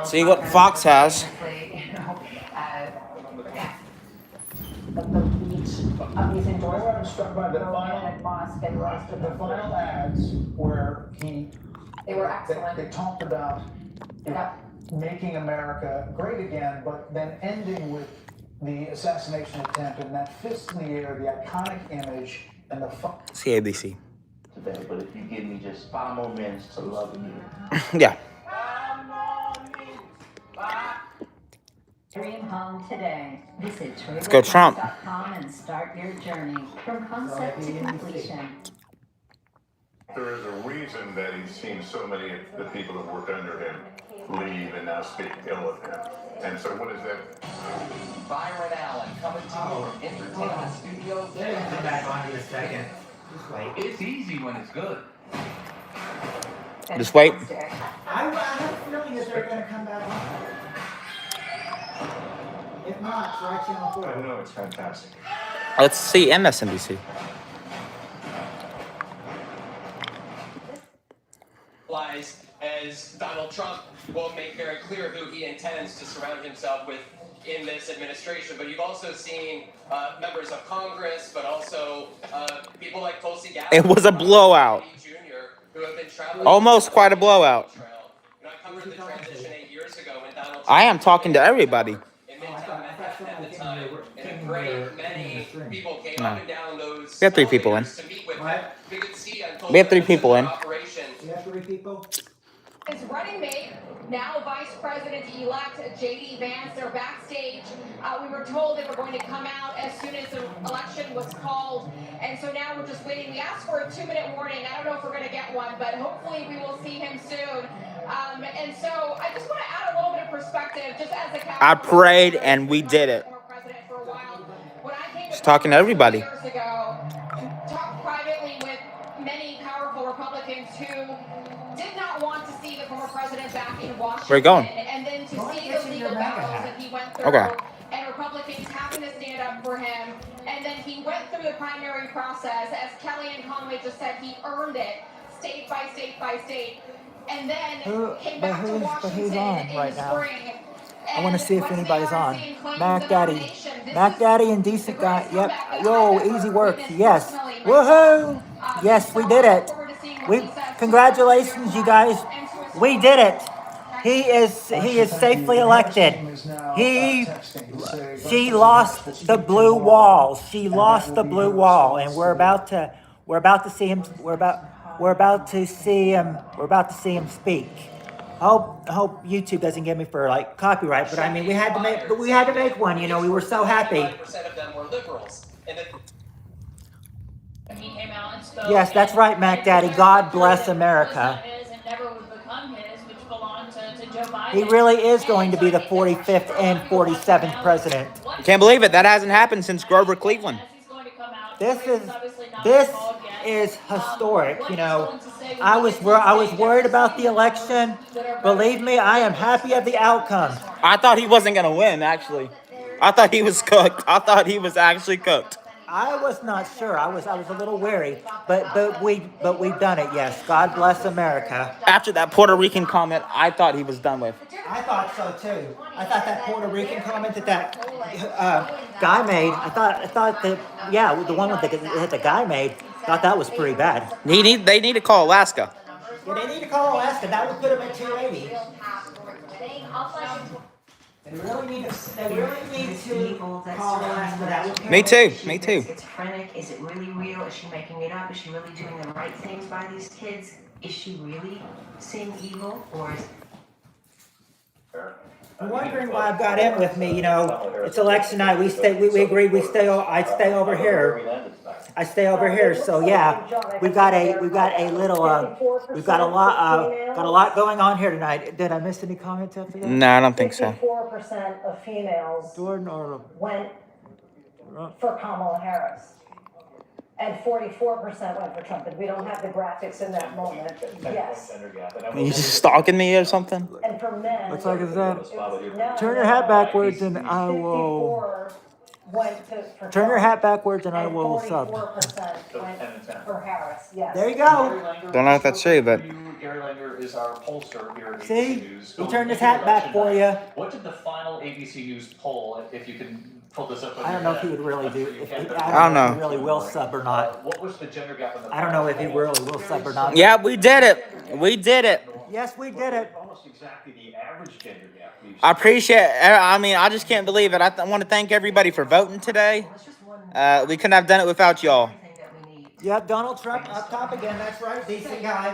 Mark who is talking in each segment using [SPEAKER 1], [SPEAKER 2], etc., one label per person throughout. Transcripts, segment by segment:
[SPEAKER 1] See what Fox has.
[SPEAKER 2] I'm struck by the final ads where
[SPEAKER 3] They were excellent.
[SPEAKER 2] they talked about making America great again, but then ending with the assassination attempt and that fist in the air, the iconic image, and the
[SPEAKER 1] CABC.
[SPEAKER 4] Today, but if you give me just 5 more minutes to love you.
[SPEAKER 1] Yeah.
[SPEAKER 5] Dream home today. Visit
[SPEAKER 1] Let's go Trump.
[SPEAKER 5] TraderJoe's.com and start your journey from concept to completion.
[SPEAKER 6] There is a reason that he's seen so many of the people that work under him leave and now speak ill of him. And so what is that?
[SPEAKER 7] Byron Allen coming to you from Entertainment Studios.
[SPEAKER 8] Come back on in a second. Just wait.
[SPEAKER 7] It's easy when it's good.
[SPEAKER 1] Just wait.
[SPEAKER 8] I have a feeling that they're going to come back on. If not, try Channel 4.
[SPEAKER 4] I know, it's fantastic.
[SPEAKER 1] Let's see MSNBC.
[SPEAKER 9] As Donald Trump will make very clear who he intends to surround himself with in this administration. But you've also seen members of Congress, but also people like Tulsi Gabbard.
[SPEAKER 1] It was a blowout.
[SPEAKER 9] Jr., who have been traveling
[SPEAKER 1] Almost quite a blowout.
[SPEAKER 9] I covered the transition 8 years ago when Donald Trump
[SPEAKER 1] I am talking to everybody.
[SPEAKER 9] in Midtown Manhattan at the time, and a great many people came up and down those.
[SPEAKER 1] We have 3 people in.
[SPEAKER 9] To meet with him. We could see on
[SPEAKER 1] We have 3 people in.
[SPEAKER 8] You have 3 people?
[SPEAKER 3] His running mate, now Vice President-elect J.D. Vance, they're backstage. We were told they were going to come out as soon as the election was called, and so now we're just waiting. We asked for a 2-minute warning. I don't know if we're going to get one, but hopefully we will see him soon. And so I just want to add a little bit of perspective, just as a
[SPEAKER 1] I prayed and we did it. Just talking to everybody.
[SPEAKER 3] Years ago, talked privately with many powerful Republicans who did not want to see the former president back in Washington.
[SPEAKER 1] Where are you going?
[SPEAKER 3] And then to see the legal battles that he went through,
[SPEAKER 1] Okay.
[SPEAKER 3] and Republicans having to stand up for him. And then he went through the primary process, as Kellyanne Conway just said, he earned it, state by state by state. And then came back to Washington
[SPEAKER 8] who's on
[SPEAKER 3] in
[SPEAKER 8] right
[SPEAKER 3] the
[SPEAKER 8] now?
[SPEAKER 3] spring.
[SPEAKER 8] I want to see if anybody's on.
[SPEAKER 3] Mac
[SPEAKER 8] Mac Daddy. Mac Daddy and Decent Guy. Yep. Yo, easy work. Yes. Woohoo! Yes, we did it. Congratulations, you guys. We did it. He is safely elected. She lost the blue wall. She lost the blue wall, and we're about to see him. We're about to see him speak. I hope YouTube doesn't get me for like copyright, but I mean we had to make one. You know, we were so happy.
[SPEAKER 9] 5% of them were liberals.
[SPEAKER 10] He came out and spoke.
[SPEAKER 8] Yes, that's right, Mac Daddy. God bless America.
[SPEAKER 10] And never would become his, which belonged to Joe Biden.
[SPEAKER 8] He really is going to be the 45th and 47th president.
[SPEAKER 1] Can't believe it. That hasn't happened since Grover Cleveland.
[SPEAKER 8] This is historic. You know, I was worried about the election. Believe me, I am happy of the outcome.
[SPEAKER 1] I thought he wasn't going to win, actually. I thought he was cooked. I thought he was actually cooked.
[SPEAKER 8] I was not sure. I was a little wary, but we've done it. Yes, God bless America.
[SPEAKER 1] After that Puerto Rican comment, I thought he was done with.
[SPEAKER 8] I thought so too. I thought that Puerto Rican comment that guy made. I thought that the one with the guy made. Thought that was pretty bad.
[SPEAKER 1] They need to call Alaska.
[SPEAKER 8] Yeah, they need to call Alaska. That would put him at 280. They really need to call Alaska. That would put
[SPEAKER 1] Me too.
[SPEAKER 5] Schizophrenic? Is it really real? Is she making it up? Is she really doing the right things by these kids? Is she really seeing evil, or is...
[SPEAKER 8] I'm wondering why I've got him with me. You know, it's election night. We agreed. I stay over here. I stay over here. So yeah, we've got a lot going on here tonight. Did I miss any comments after that?
[SPEAKER 1] No, I don't think so.
[SPEAKER 11] 54% of females went for Kamala Harris. And 44% went for Trump, and we don't have the graphics in that moment. Yes.
[SPEAKER 1] You just stalking me or something?
[SPEAKER 11] And for men,
[SPEAKER 8] Looks like it's that. Turn your hat backwards and I will.
[SPEAKER 11] went for
[SPEAKER 8] Turn your
[SPEAKER 11] Trump,
[SPEAKER 8] hat backwards and I
[SPEAKER 11] and
[SPEAKER 8] will sub.
[SPEAKER 11] 44% went for Harris, yes.
[SPEAKER 8] There you go.
[SPEAKER 1] Don't know if that's true, but
[SPEAKER 12] Gary Langer is our pollster here at ABC
[SPEAKER 8] See?
[SPEAKER 12] News.
[SPEAKER 8] He turned his hat back for you.
[SPEAKER 12] What did the final ABC News poll, if you can pull this up?
[SPEAKER 8] I don't know if he would really do.
[SPEAKER 1] I don't know.
[SPEAKER 8] If he really will sub or not.
[SPEAKER 12] What was the gender gap in the
[SPEAKER 8] I don't know if he really will sub or not.
[SPEAKER 1] yeah, we did it. We did it.
[SPEAKER 8] Yes, we did it.
[SPEAKER 12] Almost exactly the average gender gap.
[SPEAKER 1] I appreciate. I mean, I just can't believe it. I want to thank everybody for voting today. We couldn't have done it without y'all.
[SPEAKER 8] Yep, Donald Trump up top again. That's right, decent guy.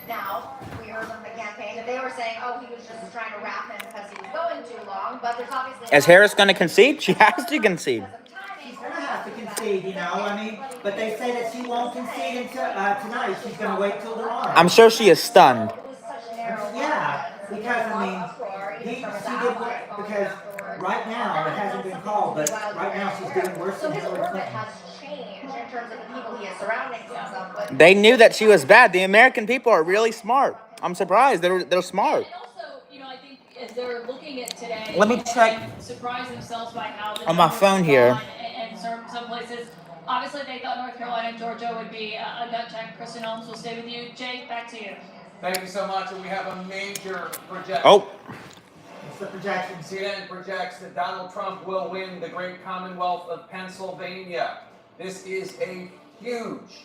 [SPEAKER 3] Now, we heard from the campaign that they were saying, oh, he was just trying to wrap him because he was going too long, but there's obviously...
[SPEAKER 1] Is Harris going to concede? She has to concede.
[SPEAKER 8] She's gonna have to concede, you know. I mean, but they say that she won't concede until tonight. She's gonna wait till tomorrow.
[SPEAKER 1] I'm sure she is stunned.
[SPEAKER 8] Yeah, because I mean, she did what, because right now it hasn't been called, but right now she's doing worse
[SPEAKER 3] So
[SPEAKER 8] than
[SPEAKER 3] his
[SPEAKER 8] Hillary
[SPEAKER 3] orbit
[SPEAKER 8] Clinton.
[SPEAKER 3] has changed in terms of the people he is surrounding himself with.
[SPEAKER 1] They knew that she was bad. The American people are really smart. I'm surprised. They're smart.
[SPEAKER 10] And also, you know, I think as they're looking at today,
[SPEAKER 1] Let me check.
[SPEAKER 10] and surprise themselves by how the
[SPEAKER 1] On my
[SPEAKER 10] numbers
[SPEAKER 1] phone
[SPEAKER 10] have
[SPEAKER 1] here.
[SPEAKER 10] gone, and some places, obviously they thought North Carolina and Georgia would be a gut check. Kristen Holmes will stay with you. Jay, back to you.
[SPEAKER 7] Thank you so much, and we have a major projection.
[SPEAKER 1] Oh,
[SPEAKER 8] What's the projection?
[SPEAKER 7] CNN projects that Donald Trump will win the great Commonwealth of Pennsylvania. This is a huge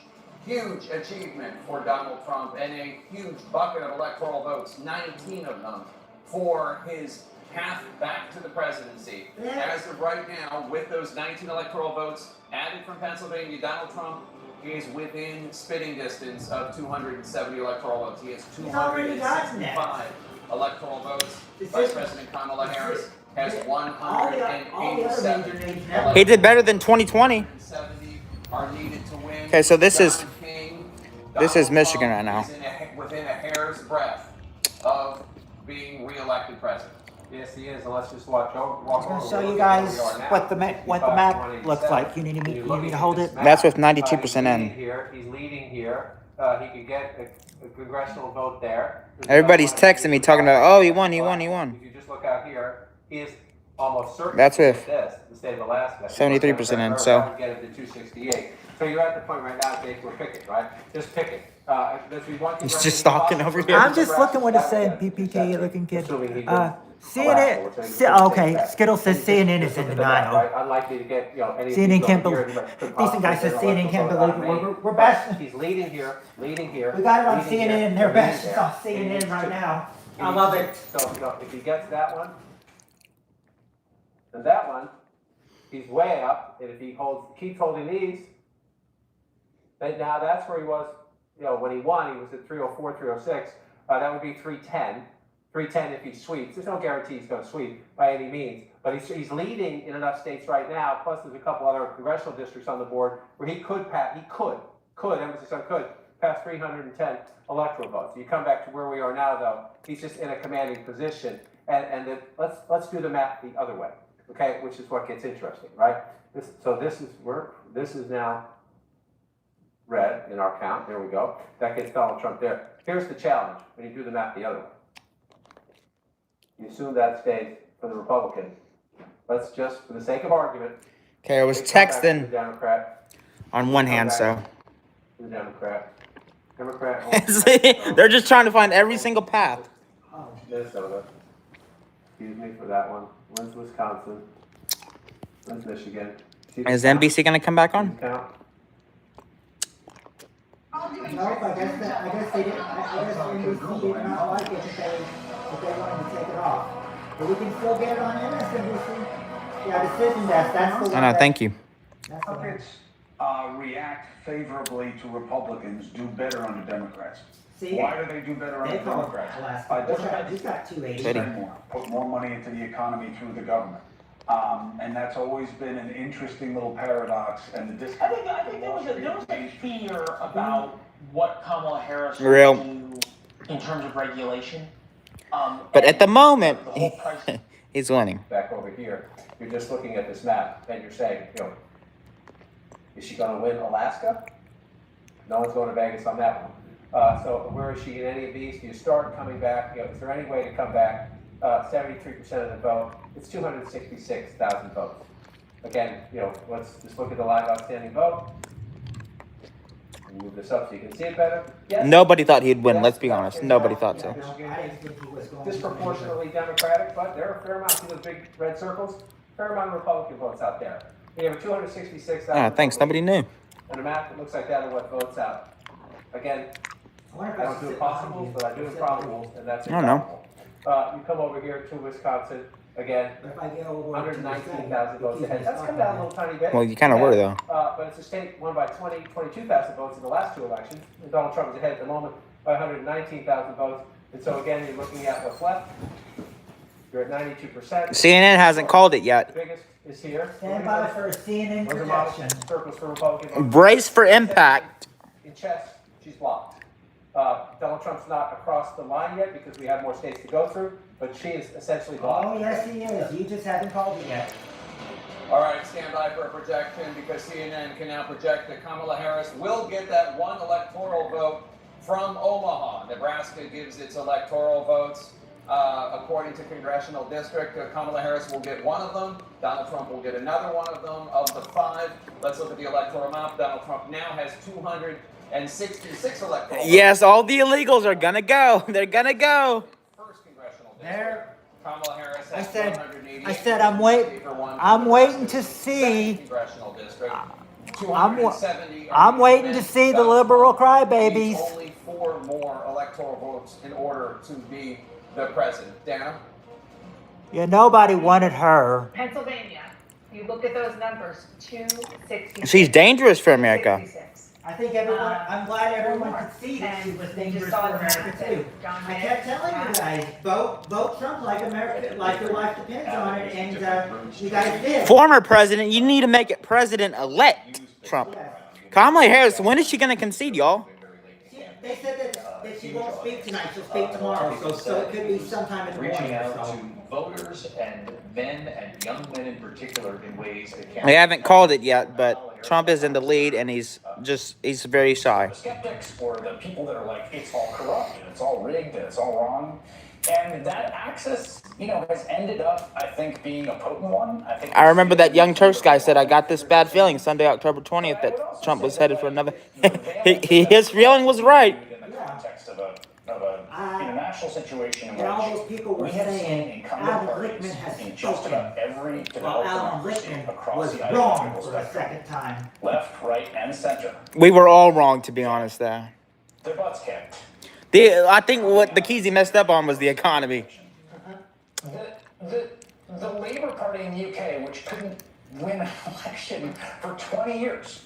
[SPEAKER 7] achievement for Donald Trump and a huge bucket of electoral votes, 19 of them, for his path back to the presidency. As of right now, with those 19 electoral votes added from Pennsylvania, Donald Trump is within spitting distance of 270 electoral votes. He has 265 electoral votes. Vice President Kamala Harris has 187.
[SPEAKER 1] he did better than 2020.
[SPEAKER 7] 70 are needed to win.
[SPEAKER 1] Okay, so this is
[SPEAKER 7] Donald
[SPEAKER 1] Michigan
[SPEAKER 7] Trump
[SPEAKER 1] right now.
[SPEAKER 7] is within a hair's breadth of being reelected president.
[SPEAKER 12] Yes, he is. And let's just walk
[SPEAKER 8] I'm gonna show you guys what the map looks like. You need me to hold it.
[SPEAKER 1] That's with 92% in.
[SPEAKER 12] He's leading here. He could get a congressional vote there.
[SPEAKER 1] Everybody's texting me talking about, oh, he won.
[SPEAKER 12] If you just look out here, he is almost certain.
[SPEAKER 1] That's with
[SPEAKER 12] this, the state of Alaska.
[SPEAKER 1] 73% in, so.
[SPEAKER 12] Get it to 268. So you're at the point right now, Jake, we're picking, right? Just picking.
[SPEAKER 1] He's just stalking over here.
[SPEAKER 8] I'm just looking what it said. PPK looking kid. CNN. Okay, Skittle says CNN is in denial.
[SPEAKER 12] Unlikely to get, any
[SPEAKER 8] CNN can't believe. Decent guy says CNN can't believe it. We're best.
[SPEAKER 12] He's leading here.
[SPEAKER 8] We got it on CNN. They're best on CNN right now. I love it.
[SPEAKER 12] So if he gets that one, and that one, he's way up. And if he keeps holding these, then now that's where he was. When he won, he was at 304, 306. That would be 310. 310 if he sweeps. There's no guarantee he's going to sweep by any means. But he's leading in enough states right now. Plus, there's a couple other congressional districts on the board where he could pass. Emphasis on could pass 310 electoral votes. You come back to where we are now, though. He's just in a commanding position. And then let's do the math the other way, okay? Which is what gets interesting, right? This is now red in our count. There we go. That gets Donald Trump there. Here's the challenge when you do the math the other way. You assume that stays for the Republican. Let's just, for the sake of argument.
[SPEAKER 1] Okay, I was texting
[SPEAKER 12] the Democrat.
[SPEAKER 1] on one hand, so.
[SPEAKER 12] The Democrat.
[SPEAKER 1] They're just trying to find every single path.
[SPEAKER 12] Minnesota. Excuse me for that one. When's Wisconsin? When's Michigan?
[SPEAKER 1] Is NBC going to come back on?
[SPEAKER 8] Nope, I guess they didn't. I guess NBC did not like it if they wanted to take it off. But we can still get it on MSNBC. Yeah, decision desk. That's the one.
[SPEAKER 1] I know. Thank you.
[SPEAKER 13] Democrats react favorably to Republicans do better under Democrats.
[SPEAKER 8] See,
[SPEAKER 13] why do they do better under Democrats?
[SPEAKER 8] He's got 280.
[SPEAKER 13] Spend more, put more money into the economy through the government. And that's always been an interesting little paradox. And the
[SPEAKER 7] I think there was a fear about what Kamala Harris would
[SPEAKER 1] Real.
[SPEAKER 7] do in terms of regulation.
[SPEAKER 1] But at the moment, he's winning.
[SPEAKER 12] Back over here, you're just looking at this map and you're saying, is she going to win Alaska? No one's going to Vegas on that one. So where is she in any of these? Do you start coming back? Is there any way to come back 73% of the vote. It's 266,000 votes. Again, let's just look at the live outstanding vote. Move this up so you can see it better. Yes.
[SPEAKER 1] Nobody thought he'd win. Let's be honest. Nobody thought so.
[SPEAKER 12] Disproportionately Democratic, but there are a fair amount. See those big red circles? Fair amount of Republican votes out there. We have 266,000.
[SPEAKER 1] Ah, thanks. Nobody knew.
[SPEAKER 12] And a map that looks like that of what votes out. Again, I don't do impossibles, but I do improbables, and that's improbable. You come over here to Wisconsin. Again, 119,000 votes ahead. That's come down a little tiny bit.
[SPEAKER 1] Well, you kind of were, though.
[SPEAKER 12] But it's a state won by 22,000 votes in the last two elections. And Donald Trump is ahead at the moment by 119,000 votes. And so again, you're looking at what's left. You're at 92%.
[SPEAKER 1] CNN hasn't called it yet.
[SPEAKER 12] The biggest is here.
[SPEAKER 8] Stand by for a CNN projection.
[SPEAKER 12] Circles for Republican.
[SPEAKER 1] Brace for impact.
[SPEAKER 12] In chess, she's blocked. Donald Trump's not across the line yet because we have more states to go through, but she is essentially blocked.
[SPEAKER 8] Oh, yes, he is. You just haven't called it yet.
[SPEAKER 7] All right, stand by for a projection because CNN can now project that Kamala Harris will get that one electoral vote from Omaha. Nebraska gives its electoral votes according to congressional district. Kamala Harris will get one of them. Donald Trump will get another one of them. Of the 5, let's look at the electoral map. Donald Trump now has 266 electoral votes.
[SPEAKER 1] Yes, all the illegals are gonna go. They're gonna go.
[SPEAKER 7] First congressional district. Kamala Harris has
[SPEAKER 8] I said I'm waiting to see.
[SPEAKER 7] Congressional district.
[SPEAKER 8] I'm waiting to see the liberal crybabies.
[SPEAKER 7] Only 4 more electoral votes in order to be the president. Dana?
[SPEAKER 8] Yeah, nobody wanted her.
[SPEAKER 3] Pennsylvania, you look at those numbers, 266.
[SPEAKER 1] She's dangerous for America.
[SPEAKER 8] I think I'm glad everyone could see that she was dangerous for America too. I kept telling you guys, vote Trump like America, like your life depends on it, and you guys did.
[SPEAKER 1] Former president, you need to make it president-elect Trump. Kamala Harris, when is she gonna concede, y'all?
[SPEAKER 8] They said that she won't speak tonight, she'll speak tomorrow, so it could be sometime in the morning.
[SPEAKER 14] Reaching out to voters and men and young men in particular in ways that can't.
[SPEAKER 1] They haven't called it yet, but Trump is in the lead, and he's very shy.
[SPEAKER 14] The skeptics or the people that are like, it's all corrupt and it's all rigged and it's all wrong. And that axis, has ended up, I think, being a potent one.
[SPEAKER 1] I remember that Young Turks guy said, I got this bad feeling Sunday, October 20th, that Trump was headed for another. His feeling was right.
[SPEAKER 14] In the context of a international situation in
[SPEAKER 8] And all those
[SPEAKER 14] which
[SPEAKER 8] people were
[SPEAKER 14] we have seen
[SPEAKER 8] saying
[SPEAKER 14] incumbent
[SPEAKER 8] Alan
[SPEAKER 14] parties
[SPEAKER 8] Lichtman has
[SPEAKER 14] in just
[SPEAKER 8] spoken.
[SPEAKER 14] about every
[SPEAKER 8] Well,
[SPEAKER 14] developed
[SPEAKER 8] Alan
[SPEAKER 14] democracy
[SPEAKER 8] Lichtman
[SPEAKER 14] across
[SPEAKER 8] was
[SPEAKER 14] the
[SPEAKER 8] wrong
[SPEAKER 14] ideological
[SPEAKER 8] for a
[SPEAKER 14] spectrum,
[SPEAKER 8] second time.
[SPEAKER 14] left, right, and center,
[SPEAKER 1] We were all wrong, to be honest, there.
[SPEAKER 14] their butts kicked.
[SPEAKER 1] I think what the keys he messed up on was the economy.
[SPEAKER 14] The Labour Party in the UK, which couldn't win an election for 20 years,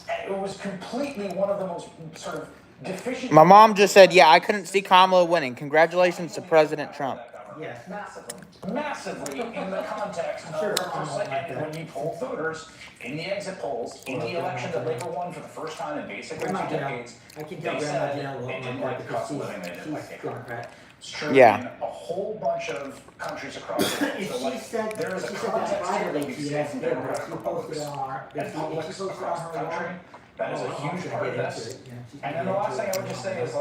[SPEAKER 14] it was completely one of the most sort of deficient.
[SPEAKER 1] My mom just said, yeah, I couldn't see Kamala winning. Congratulations to President Trump.
[SPEAKER 8] Yes.
[SPEAKER 14] Massively in the context of when you poll voters in the exit polls, in the election that Labour won for the first time in basically 2 decades,
[SPEAKER 8] I can
[SPEAKER 14] they
[SPEAKER 8] tell
[SPEAKER 14] said
[SPEAKER 8] Grandma
[SPEAKER 14] they didn't like the cost of living, they didn't like the economy.
[SPEAKER 8] Democrat.
[SPEAKER 14] It's true
[SPEAKER 1] Yeah.
[SPEAKER 14] in a whole bunch of countries across the world.
[SPEAKER 8] If
[SPEAKER 14] So,
[SPEAKER 8] she
[SPEAKER 14] like,
[SPEAKER 8] said
[SPEAKER 14] there is a
[SPEAKER 8] that
[SPEAKER 14] context here that
[SPEAKER 8] privately
[SPEAKER 14] we
[SPEAKER 8] to
[SPEAKER 14] see
[SPEAKER 8] you,
[SPEAKER 14] from
[SPEAKER 8] she
[SPEAKER 14] Democratic
[SPEAKER 8] posted
[SPEAKER 14] Republics
[SPEAKER 8] on our,
[SPEAKER 14] and publics
[SPEAKER 8] she posted
[SPEAKER 14] across
[SPEAKER 8] on
[SPEAKER 14] the
[SPEAKER 8] her
[SPEAKER 14] country.
[SPEAKER 8] wall.
[SPEAKER 14] That is a
[SPEAKER 8] Oh,
[SPEAKER 14] huge
[SPEAKER 8] I'm
[SPEAKER 14] part of
[SPEAKER 8] gonna get
[SPEAKER 14] this.
[SPEAKER 8] into it. Yeah, she's
[SPEAKER 14] And
[SPEAKER 8] gonna
[SPEAKER 14] then the
[SPEAKER 8] get
[SPEAKER 14] last
[SPEAKER 8] into
[SPEAKER 14] thing
[SPEAKER 8] it.
[SPEAKER 14] I would just say is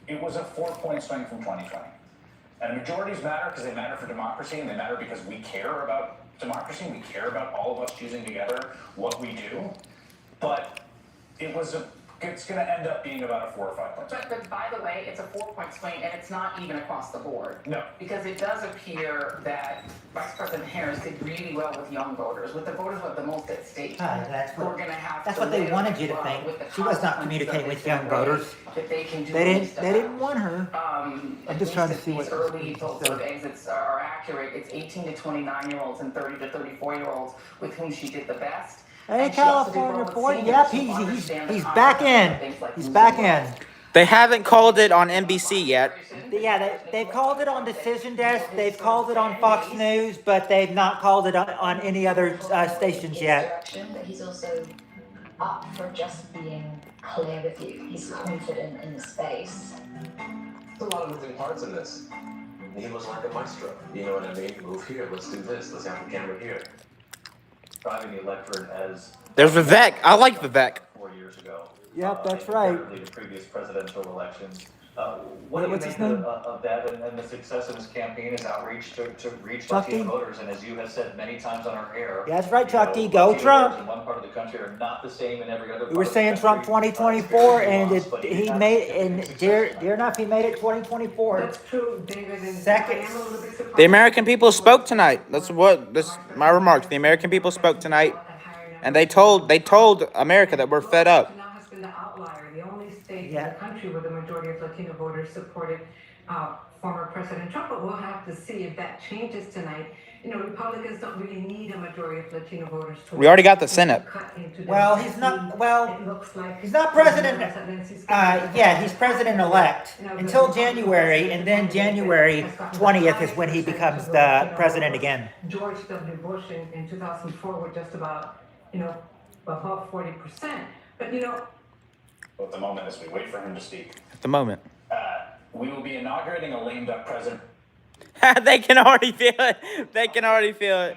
[SPEAKER 14] it was a 4-point swing from 2020. And majorities matter because they matter for democracy and they matter because we care about democracy. We care about all of us choosing together what we do. But it's going to end up being about a 4 or 5 point swing.
[SPEAKER 15] But by the way, it's a 4-point swing, and it's not even across the board.
[SPEAKER 14] No.
[SPEAKER 15] Because it does appear that Vice President Harris did really well with young voters, with the voters who have the most at stake.
[SPEAKER 8] That's
[SPEAKER 15] We're going to have
[SPEAKER 8] That's
[SPEAKER 15] to
[SPEAKER 8] what they
[SPEAKER 15] live,
[SPEAKER 8] wanted you to think.
[SPEAKER 15] with the
[SPEAKER 8] She was not
[SPEAKER 15] consequences
[SPEAKER 8] communicating
[SPEAKER 15] of
[SPEAKER 8] with
[SPEAKER 15] this
[SPEAKER 8] young
[SPEAKER 15] in a way
[SPEAKER 8] voters.
[SPEAKER 15] That they can do
[SPEAKER 8] They
[SPEAKER 15] things
[SPEAKER 8] didn't want her.
[SPEAKER 15] I'm
[SPEAKER 8] just trying to see
[SPEAKER 15] these
[SPEAKER 8] what-
[SPEAKER 15] early sort of exits are accurate. It's 18 to 29-year-olds and 30 to 34-year-olds with whom she did the best.
[SPEAKER 8] Hey,
[SPEAKER 15] And she also did well
[SPEAKER 8] California
[SPEAKER 15] with
[SPEAKER 8] boy.
[SPEAKER 15] seniors
[SPEAKER 8] Yep,
[SPEAKER 15] who
[SPEAKER 8] he's
[SPEAKER 15] understand the
[SPEAKER 8] back
[SPEAKER 15] consequences
[SPEAKER 8] in.
[SPEAKER 15] of things like
[SPEAKER 8] He's
[SPEAKER 15] losing
[SPEAKER 8] back
[SPEAKER 15] work.
[SPEAKER 8] in.
[SPEAKER 1] They haven't called it on NBC yet.
[SPEAKER 8] Yeah, they called it on Decision Desk. They've called it on Fox News, but they've not called it on any other stations yet.
[SPEAKER 16] But he's also up for just being clear with you. He's confident in the space.
[SPEAKER 17] There's a lot of moving parts in this. He was like a maestro. You know what I mean? Move here, let's do this, let's have the camera here. Driving the electorate as
[SPEAKER 1] There's Vivek. I like Vivek.
[SPEAKER 17] 4 years ago.
[SPEAKER 8] Yep, that's right.
[SPEAKER 17] Comparatively to previous presidential elections, What do you
[SPEAKER 8] What's
[SPEAKER 17] make
[SPEAKER 8] his name?
[SPEAKER 17] of that and the success of his campaign, his outreach to reach
[SPEAKER 8] Chuck
[SPEAKER 17] Latino
[SPEAKER 8] D.
[SPEAKER 17] voters? And as you have said many times on our air,
[SPEAKER 8] Yeah, that's right, Chuck D.
[SPEAKER 17] you know,
[SPEAKER 8] Go
[SPEAKER 17] Latino
[SPEAKER 8] Trump.
[SPEAKER 17] voters in one part of the country are not the same in every other part
[SPEAKER 8] We were
[SPEAKER 17] of the
[SPEAKER 8] saying Trump
[SPEAKER 17] country.
[SPEAKER 8] 2024,
[SPEAKER 17] It's very
[SPEAKER 8] and
[SPEAKER 17] nuanced, but
[SPEAKER 8] he
[SPEAKER 17] had
[SPEAKER 8] made,
[SPEAKER 17] significant
[SPEAKER 8] and
[SPEAKER 17] success
[SPEAKER 8] dear enough, he made it 2024.
[SPEAKER 5] That's true, David, and I
[SPEAKER 8] Second.
[SPEAKER 5] am a little bit surprised.
[SPEAKER 1] The American people spoke tonight. That's my remarks. The American people spoke tonight, and they told America that we're fed up.
[SPEAKER 5] Now has been the outlier, the only state in the country where the majority of Latino voters supported former President Trump, but we'll have to see if that changes tonight. You know, Republicans don't really need a majority of Latino voters to
[SPEAKER 1] We already got the Senate.
[SPEAKER 8] Well, he's not. Well, he's not president. Yeah, he's president-elect until January, and then January 20th is when he becomes the president again.
[SPEAKER 5] George W. Bush in 2004 were just about, above 40%. But
[SPEAKER 14] At the moment, as we wait for him to speak,
[SPEAKER 1] At the moment.
[SPEAKER 14] we will be inaugurating a lame duck president.
[SPEAKER 1] They can already feel it. They can already feel it.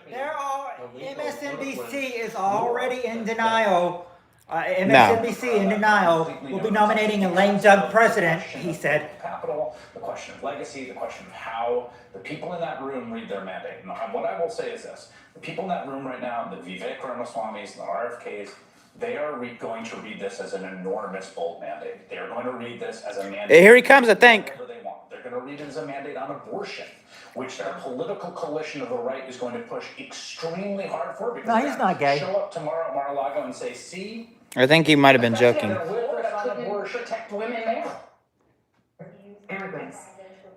[SPEAKER 8] MSNBC is already in denial. MSNBC in denial. Will be nominating a lame duck president, he said.
[SPEAKER 14] Capital, the question of legacy, the question of how the people in that room read their mandate. And what I will say is this: the people in that room right now, the Vivek Ramaswamis, the RFKs, they are going to read this as an enormous, bold mandate. They are going to read this as a mandate.
[SPEAKER 1] Here he comes, I think.
[SPEAKER 14] Whatever they want. They're going to read it as a mandate on abortion, which the political coalition of the right is going to push extremely hard for. Because
[SPEAKER 8] No, he's not gay.
[SPEAKER 14] Show up tomorrow at Mar-a-Lago and say, "See."
[SPEAKER 1] I think he might have been joking.
[SPEAKER 15] Protect women there.
[SPEAKER 5] Immigrants.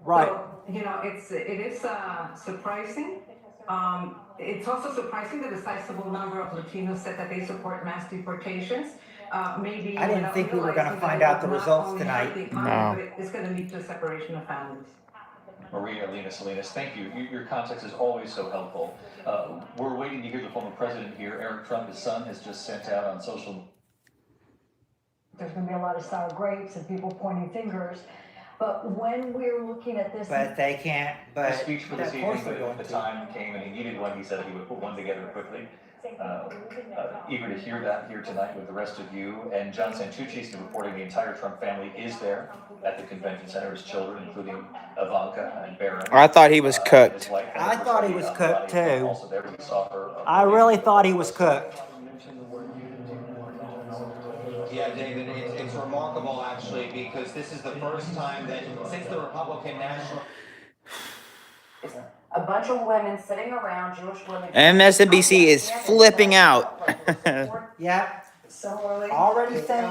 [SPEAKER 8] Right.
[SPEAKER 5] So, it is surprising. It's also surprising that a sizable number of Latinos said that they support mass deportations. Maybe
[SPEAKER 8] I didn't think we were going to find out the results tonight.
[SPEAKER 1] No.
[SPEAKER 5] But it's going to lead to separation of families.
[SPEAKER 17] Maria Elena Salinas, thank you. Your context is always so helpful. We're waiting to hear the former president here. Eric Trump, his son, has just sent out on social.
[SPEAKER 11] There's going to be a lot of sour grapes and people pointing fingers. But when we're looking at this.
[SPEAKER 8] But they can't. But
[SPEAKER 17] The speech for this
[SPEAKER 8] of course
[SPEAKER 17] evening,
[SPEAKER 8] they're
[SPEAKER 17] but
[SPEAKER 8] going
[SPEAKER 17] if the
[SPEAKER 8] to.
[SPEAKER 17] time came and he needed one, he said he would put one together quickly. Eager to hear that here tonight with the rest of you. And John Santucci's reporting the entire Trump family is there at the convention center, his children, including Ivanka and Barron.
[SPEAKER 1] I thought he was cooked.
[SPEAKER 8] I thought he was cooked too.
[SPEAKER 17] Also there we saw her.
[SPEAKER 8] I really thought he was cooked.
[SPEAKER 18] Yeah, David, it's remarkable actually, because this is the first time that since the Republican National.
[SPEAKER 15] A bunch of women sitting around, Jewish women.
[SPEAKER 1] MSNBC is flipping out.
[SPEAKER 8] Yeah.
[SPEAKER 5] Similarly,
[SPEAKER 8] Already saying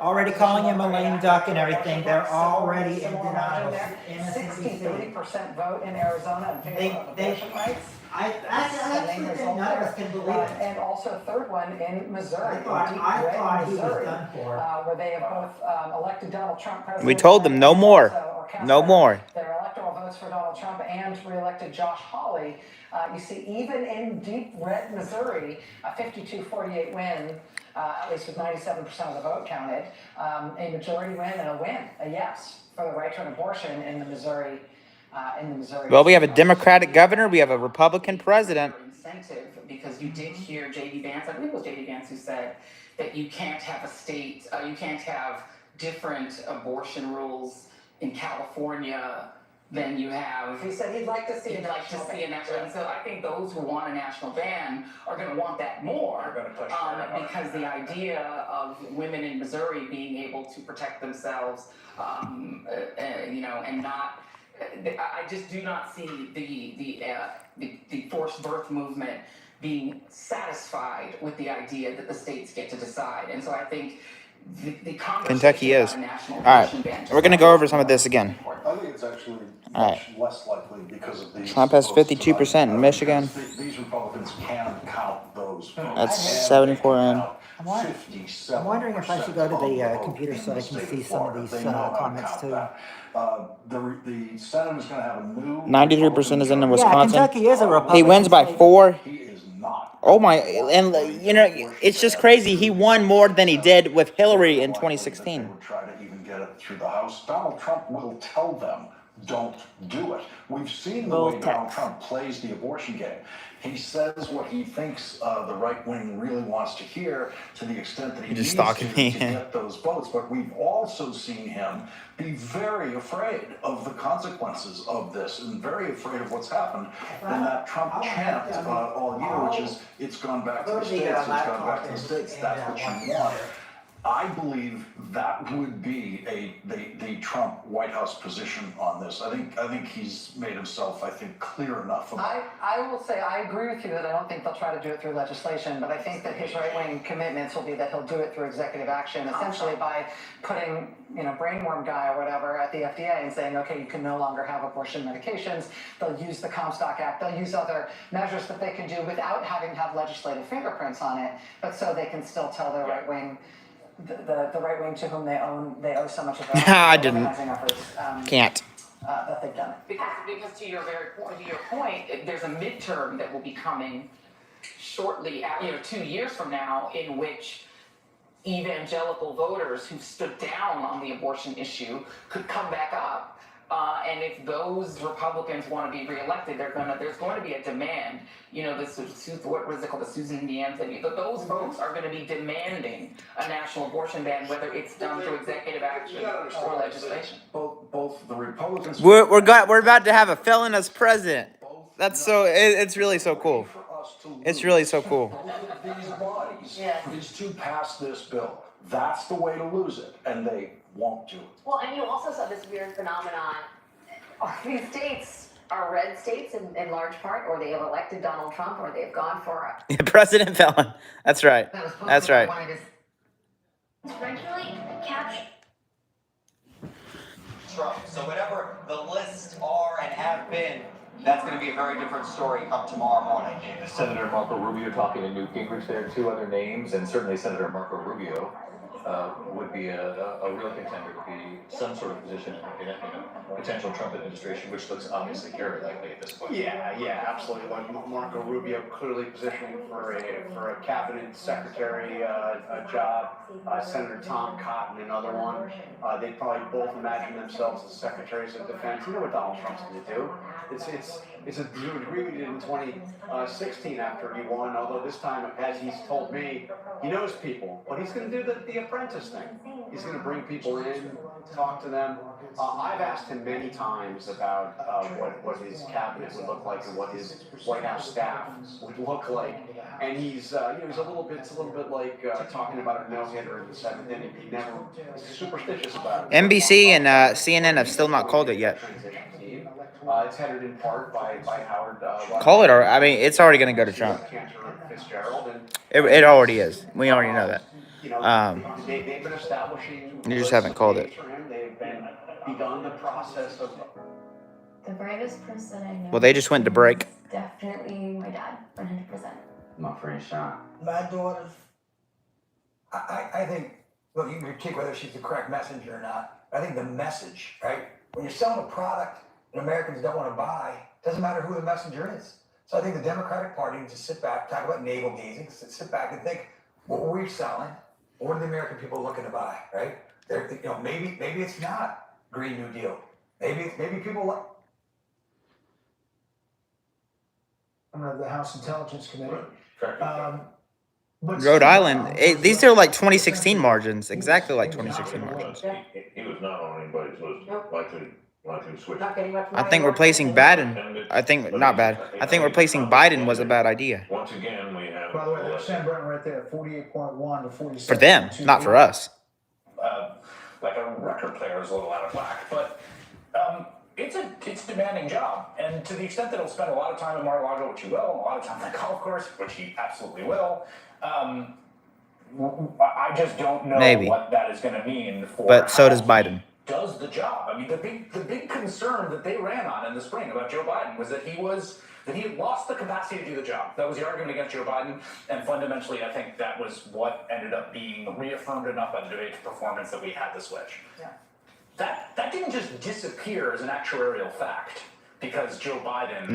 [SPEAKER 8] already calling him a lame duck and everything. They're already in denial.
[SPEAKER 2] 63% vote in Arizona in favor of abortion rights.
[SPEAKER 8] I actually think none of us can believe it.
[SPEAKER 2] And also third one in Missouri,
[SPEAKER 8] I thought he was
[SPEAKER 2] Missouri,
[SPEAKER 8] done for.
[SPEAKER 2] where they have both elected Donald Trump president.
[SPEAKER 1] We told them no more.
[SPEAKER 2] or cast
[SPEAKER 1] No more.
[SPEAKER 2] Their electoral votes for Donald Trump and reelected Josh Hawley. You see, even in deep red Missouri, a 52-48 win, at least with 97% of the vote counted, a majority win and a yes for the right to an abortion in the Missouri.
[SPEAKER 1] Well, we have a Democratic governor. We have a Republican president.
[SPEAKER 15] Incentive, because you did hear J.D. Vance, I believe it was J.D. Vance who said that you can't have a state, you can't have different abortion rules in California than you have.
[SPEAKER 2] He said he'd like to see
[SPEAKER 15] a national ban. So I think those who want a national ban are going to want that more. Because the idea of women in Missouri being able to protect themselves, and not. I just do not see the forced birth movement being satisfied with the idea that the states get to decide, and so I think the
[SPEAKER 1] Kentucky is. All right, we're gonna go over some of this again.
[SPEAKER 19] I think it's actually
[SPEAKER 1] All
[SPEAKER 19] much less likely because of these.
[SPEAKER 1] Trump has 52% in Michigan.
[SPEAKER 19] These Republicans can count those votes.
[SPEAKER 1] That's 74 in.
[SPEAKER 8] I'm wondering if I should go to the computer so I can see some of these comments too.
[SPEAKER 19] The Senate is going to have a new.
[SPEAKER 1] 93% is in Wisconsin.
[SPEAKER 8] Yeah, Kentucky is a Republican.
[SPEAKER 1] He wins by 4.
[SPEAKER 19] He is not.
[SPEAKER 1] Oh my! And it's just crazy. He won more than he did with Hillary in 2016.
[SPEAKER 19] Try to even get it through the House. Donald Trump will tell them don't do it. We've seen the way Donald Trump plays the abortion game. He says what he thinks the right wing really wants to hear to the extent that he
[SPEAKER 1] Just
[SPEAKER 19] needs
[SPEAKER 1] stalking me.
[SPEAKER 19] to get those votes. But we've also seen him be very afraid of the consequences of this and very afraid of what's happened in that Trump chant all year, which is it's gone back to the States, it's gone back to the States. That's what you want. I believe that would be the Trump White House position on this. I think he's made himself, clear enough.
[SPEAKER 2] I will say I agree with you that I don't think they'll try to do it through legislation, but I think that his right-wing commitments will be that he'll do it through executive action, essentially by putting, brainworm guy or whatever at the FDA and saying, okay, you can no longer have abortion medications. They'll use the Comstock Act. They'll use other measures that they can do without having to have legislative fingerprints on it, but so they can still tell their right-wing the right wing to whom they owe so much of their
[SPEAKER 1] I didn't.
[SPEAKER 2] organizing efforts.
[SPEAKER 1] Can't.
[SPEAKER 2] That they've done.
[SPEAKER 15] Because to your point, there's a midterm that will be coming shortly, 2 years from now, in which evangelical voters who stood down on the abortion issue could come back up. And if those Republicans want to be reelected, there's going to be a demand. What was it called? The Susan B. Anthony. Those folks are going to be demanding a national abortion ban, whether it's done through executive action or legislation.
[SPEAKER 19] Both the Republicans.
[SPEAKER 1] We're about to have a felon as president. That's so. It's really so cool. It's really so cool.
[SPEAKER 19] These bodies is to pass this bill. That's the way to lose it, and they won't do it.
[SPEAKER 16] Well, and you also saw this weird phenomenon. These states are red states in large part, or they have elected Donald Trump, or they have gone for
[SPEAKER 1] President felon. That's right. That's right.
[SPEAKER 16] regularly captured.
[SPEAKER 18] Trump. So whatever the lists are and have been, that's going to be a very different story come tomorrow morning.
[SPEAKER 17] Senator Marco Rubio talking to Newt Gingrich there, two other names, and certainly Senator Marco Rubio would be a real contender to be some sort of position in a potential Trump administration, which looks obviously very likely at this point.
[SPEAKER 20] Yeah, absolutely. Like Marco Rubio clearly positioning for a cabinet secretary job. Senator Tom Cotton, another one. They'd probably both imagine themselves as secretaries of defense. You know what Donald Trump's going to do? It's a degree we did in 2016 after he won, although this time, as he's told me, he knows people, but he's going to do the apprentice thing. He's going to bring people in, talk to them. I've asked him many times about what his cabinet would look like and what his White House staff would look like, and he's he's a little bit like talking about a no-hitter in the seventh inning. He's superstitious about it.
[SPEAKER 1] NBC and CNN have still not called it yet.
[SPEAKER 20] It's headed in part by Howard.
[SPEAKER 1] Call it, or I mean, it's already going to go to Trump. It already is. We already know that.
[SPEAKER 20] They've been establishing.
[SPEAKER 1] You just haven't called it.
[SPEAKER 20] They've begun the process of.
[SPEAKER 16] The bravest person I know.
[SPEAKER 1] Well, they just went to break.
[SPEAKER 16] Definitely my dad, 100%.
[SPEAKER 4] My friend Sean.
[SPEAKER 21] My daughters, I think, look, you can critique whether she's the correct messenger or not. I think the message, right? When you're selling a product that Americans don't want to buy, it doesn't matter who the messenger is. So I think the Democratic Party needs to sit back, talk about navel gazing, sit back and think, what were we selling? What are the American people looking to buy, right? Maybe it's not Green New Deal. Maybe people like. Of the House Intelligence Committee.
[SPEAKER 1] Rhode Island. These are like 2016 margins, exactly like 2016 margins.
[SPEAKER 6] He was not on anybody's list, likely to switch.
[SPEAKER 1] I think replacing Biden. I think not bad. I think replacing Biden was a bad idea.
[SPEAKER 6] Once again, we have.
[SPEAKER 21] By the way, there's Sam Brennan right there, 48.1 to 47.
[SPEAKER 1] For them, not for us.
[SPEAKER 14] Like a record player is a little out of whack, but it's a demanding job, and to the extent that he'll spend a lot of time in Mar-a-Lago, which he will, and a lot of time on the golf course, which he absolutely will. I just don't know what that is going to mean for.
[SPEAKER 1] But so does Biden.
[SPEAKER 14] Does the job? I mean, the big concern that they ran on in the spring about Joe Biden was that he had lost the capacity to do the job. That was the argument against Joe Biden, and fundamentally, I think that was what ended up being reaffirmed enough by the debate performance that we had to switch.
[SPEAKER 2] Yeah.
[SPEAKER 14] That didn't just disappear as an actuarial fact because Joe Biden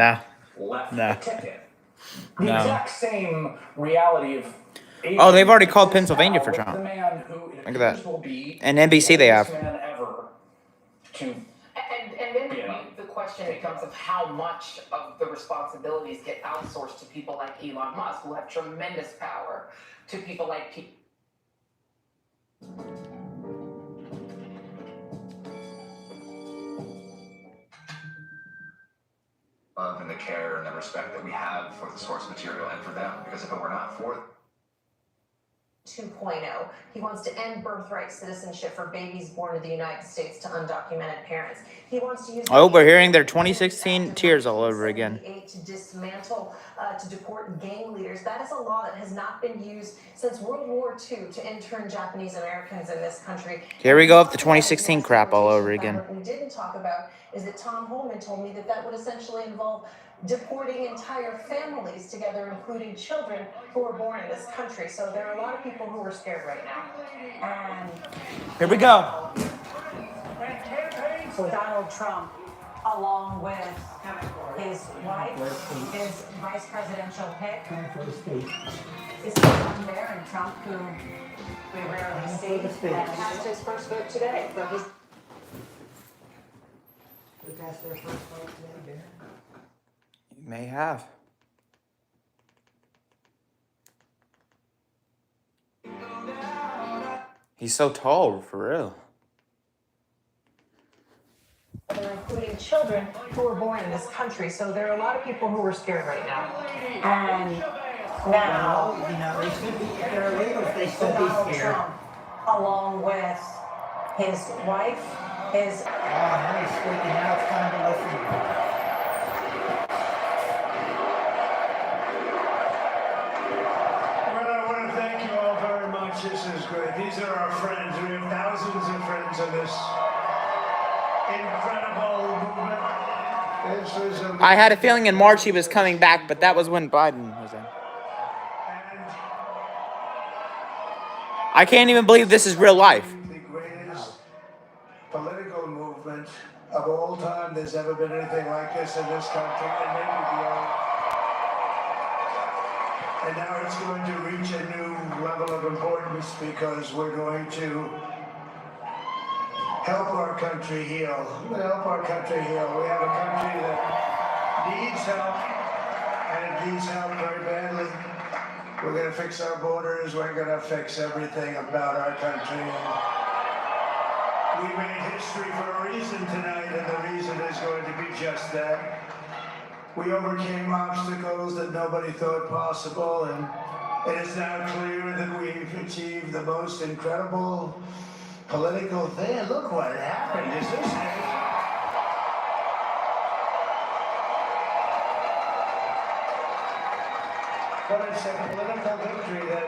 [SPEAKER 14] left the ticket. The exact same reality of.
[SPEAKER 1] Oh, they've already called Pennsylvania for Trump. Look at that. And NBC they have.
[SPEAKER 15] And then the question becomes of how much of the responsibilities get outsourced to people like Elon Musk, who have tremendous power, to people like
[SPEAKER 9] love and the care and the respect that we have for the source material and for them, because if it were not for
[SPEAKER 16] 2.0. He wants to end birthright citizenship for babies born in the United States to undocumented parents. He wants to use.
[SPEAKER 1] Oh, we're hearing their 2016 tears all over again.
[SPEAKER 16] To dismantle, to deport gang leaders. That is a law that has not been used since World War II to intern Japanese Americans in this country.
[SPEAKER 1] Here we go with the 2016 crap all over again.
[SPEAKER 16] What we didn't talk about is that Tom Holman told me that would essentially involve deporting entire families together, including children who were born in this country. So there are a lot of people who are scared right now. And
[SPEAKER 1] here we go.
[SPEAKER 11] So Donald Trump, along with his wife, his vice presidential pick, is someone there, and Trump, who we rarely see, and has his first vote today. So he's. That's their first vote today,
[SPEAKER 1] You may have. He's so tall, for real.
[SPEAKER 16] Including children who were born in this country. So there are a lot of people who are scared right now. And now,
[SPEAKER 8] they should be, if they're illegals, they should be
[SPEAKER 16] Donald
[SPEAKER 8] scared.
[SPEAKER 16] Trump, along with his wife, his.
[SPEAKER 8] Oh, now he's speaking. Now it's time to listen.
[SPEAKER 22] This is great. These are our friends. We have thousands of friends in this incredible movement.
[SPEAKER 1] I had a feeling in March he was coming back, but that was when Biden was in. I can't even believe this is real life.
[SPEAKER 22] The greatest political movement of all time. There's ever been anything like this in this country, and maybe beyond. And now it's going to reach a new level of importance because we're going to help our country heal. Help our country heal. We have a country that needs help, and it needs help very badly. We're going to fix our borders. We're going to fix everything about our country. And we made history for a reason tonight, and the reason is going to be just that. We overcame obstacles that nobody thought possible, and it is now clear that we've achieved the most incredible political thing. Look what happened. Is this it? But it's a political victory that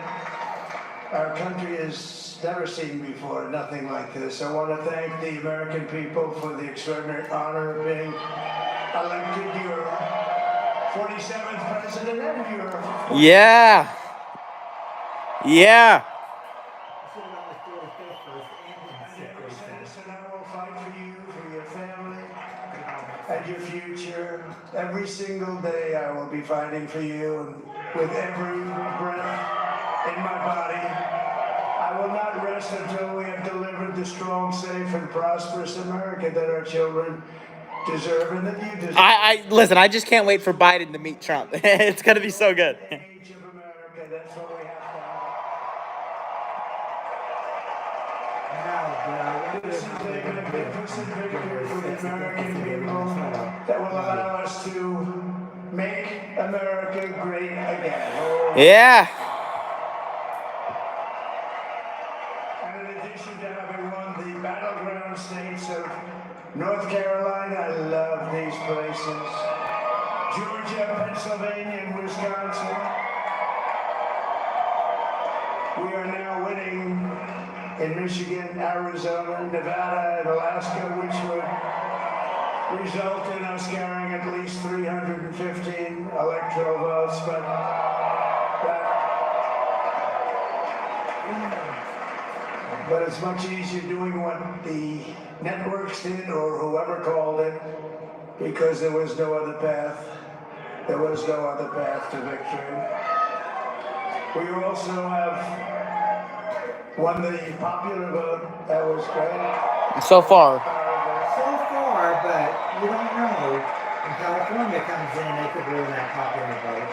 [SPEAKER 22] our country has never seen before. Nothing like this. I want to thank the American people for the extraordinary honor of being elected your 47th president and your...
[SPEAKER 1] Yeah. Yeah.
[SPEAKER 22] Every citizen I will fight for you, for your family, and your future. Every single day I will be fighting for you, and with every breath in my body. I will not rest until we have delivered the strong, safe, and prosperous America that our children deserve and that you deserve.
[SPEAKER 1] Listen, I just can't wait for Biden to meet Trump. It's going to be so good.
[SPEAKER 22] The age of America, that's what we have to have. This is a magnificent victory for the American people that will allow us to make America great again.
[SPEAKER 1] Yeah.
[SPEAKER 22] And in addition to having won the battleground states of North Carolina, I love these places. Georgia, Pennsylvania, and Wisconsin. We are now winning in Michigan, Arizona, Nevada, and Alaska, which would result in us carrying at least 315 electoral votes. But it's much easier doing what the networks did or whoever called it, because there was no other path. There was no other path to victory. We also have won the popular vote. That was great.
[SPEAKER 1] So far.
[SPEAKER 8] So far. are, but you don't know. When California comes in, they could ruin that popular vote.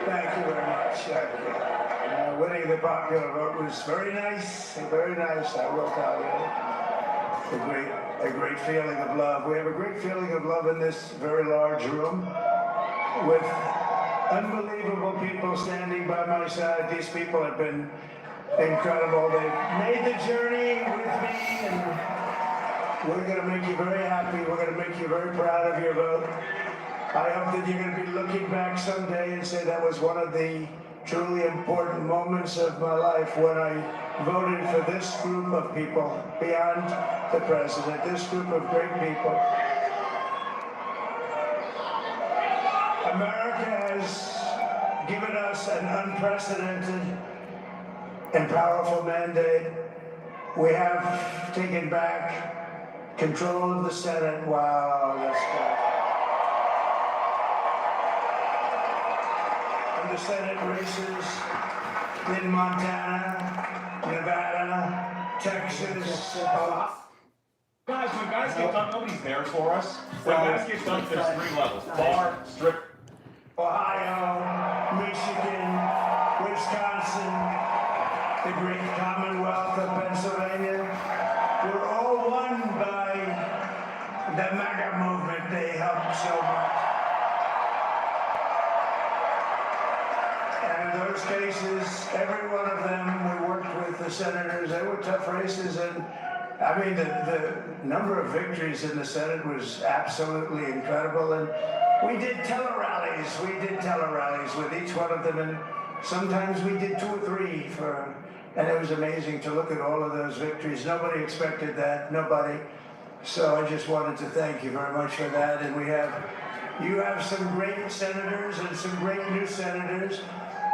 [SPEAKER 22] Thank you very much. Winning the popular vote was very nice, I will tell you. A great feeling of love. We have a great feeling of love in this very large room with unbelievable people standing by my side. These people have been incredible. They've made the journey with me, and we're going to make you very happy. We're going to make you very proud of your vote. I hope that you're going to be looking back someday and say that was one of the truly important moments of my life when I voted for this group of people beyond the president, this group of great people. America has given us an unprecedented and powerful mandate. We have taken back control of the Senate. Wow, that's good. And the Senate races in Montana, Nevada, Texas,
[SPEAKER 14] Guys, when guys get done, nobody's there for us. When guys get done, there's 3 levels. Bar, strip.
[SPEAKER 22] Ohio, Michigan, Wisconsin, the great Commonwealth of Pennsylvania. We're all won by the MAGA movement. They helped so much. And in those cases, every one of them, we worked with the senators. They were tough races, and I mean, the number of victories in the Senate was absolutely incredible. And we did tele-rallies. With each one of them, and sometimes we did 2 or 3 and it was amazing to look at all of those victories. Nobody expected that, nobody. So I just wanted to thank you very much for that. And you have some great senators and some great new senators.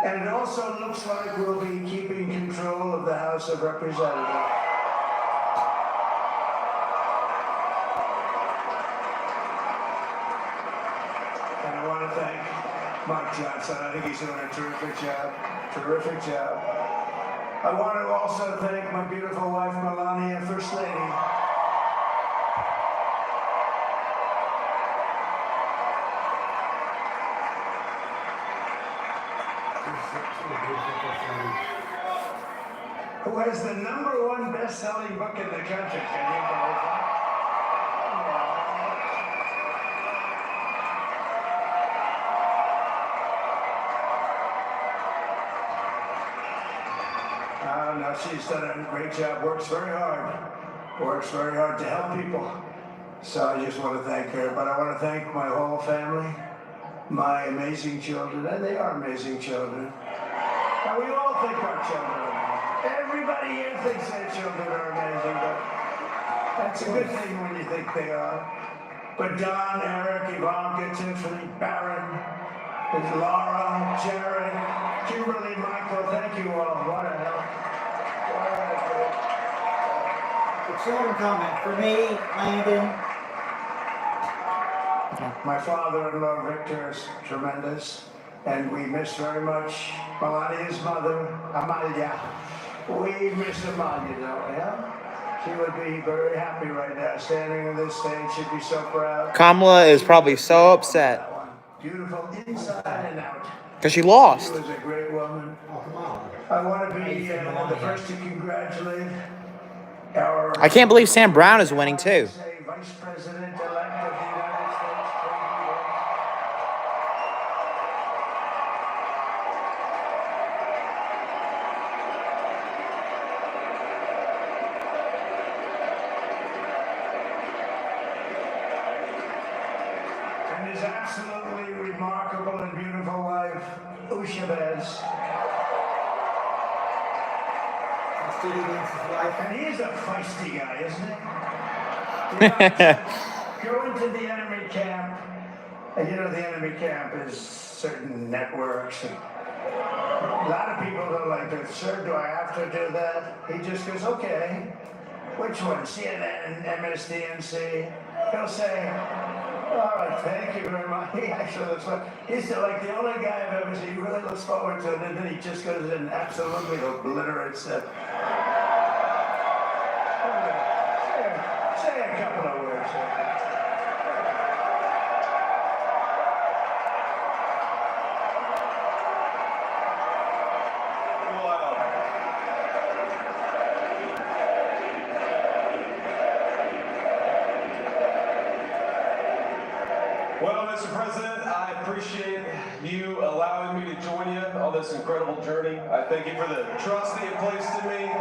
[SPEAKER 22] And it also looks like we'll be keeping control of the House of Representatives. And I want to thank Mike Johnson. I think he's doing a terrific job. I want to also thank my beautiful wife, Melania, First Lady. Who has the #1 best-selling book in the country. Can you believe that? No, she's done a great job, works very hard to help people. So I just want to thank her, but I want to thank my whole family, my amazing children, and they are amazing children. Now, we all think our children are amazing. Everybody here thinks their children are amazing, but that's a good thing when you think they are. But Don, Eric, Ivanka, Tiffany, Barron, Laura, Jared, Kimberly, Michael, thank you all. What a help.
[SPEAKER 8] The children comment. For me, Landon.
[SPEAKER 22] My father-in-law, Victor, is tremendous. And we miss very much Melania's mother, Amalia. We miss Amalia, though, yeah? She would be very happy right now, standing on this stage. She'd be so proud.
[SPEAKER 1] Kamala is probably so upset.
[SPEAKER 22] Beautiful inside and out.
[SPEAKER 1] Because she lost.
[SPEAKER 22] She was a great woman. I want to be the first to congratulate our...
[SPEAKER 1] I can't believe Sam Brown is winning, too.
[SPEAKER 22] Vice President-elect of the United States. And his absolutely remarkable and beautiful wife, Ushabez. And he's a feisty guy, isn't he? Go into the enemy camp, and you know the enemy camp is certain networks. And a lot of people don't like it. Sir, do I have to do that? He just goes, okay. Which one? CNN, MSDNC? He'll say, All right, thank you very much. He actually looks like he's like the only guy I've ever seen. He really looks forward to it, and then he just goes and absolutely obliterates it. Say a couple of words.
[SPEAKER 10] Well, Mr. President, I appreciate you allowing me to join you on this incredible journey. I thank you for the trust that you placed in me.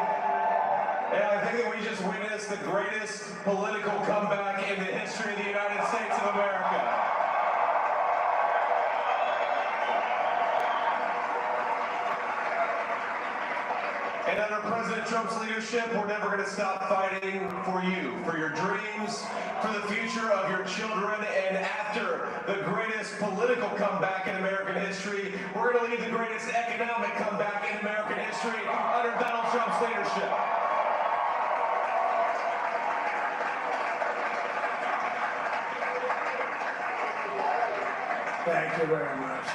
[SPEAKER 10] And I think that we just witnessed the greatest political comeback in the history of the United States of America. And under President Trump's leadership, we're never going to stop fighting for you, for your dreams, for the future of your children, and after the greatest political comeback in American history, we're going to lead the greatest economic comeback in American history under Donald Trump's leadership.
[SPEAKER 22] Thank you very much.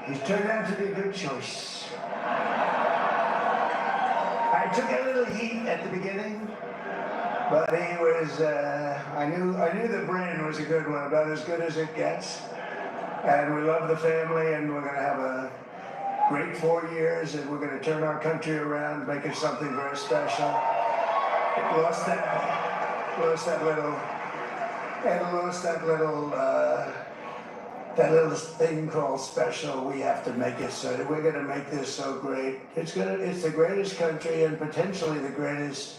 [SPEAKER 22] He's turned out to be a good choice. I took a little heat at the beginning, but he was, I knew the brain was a good one, about as good as it gets. And we love the family, and we're going to have a great 4 years, and we're going to turn our country around, make it something very special. It lost that little thing called special. We have to make it so we're going to make this so great. It's the greatest country and potentially the greatest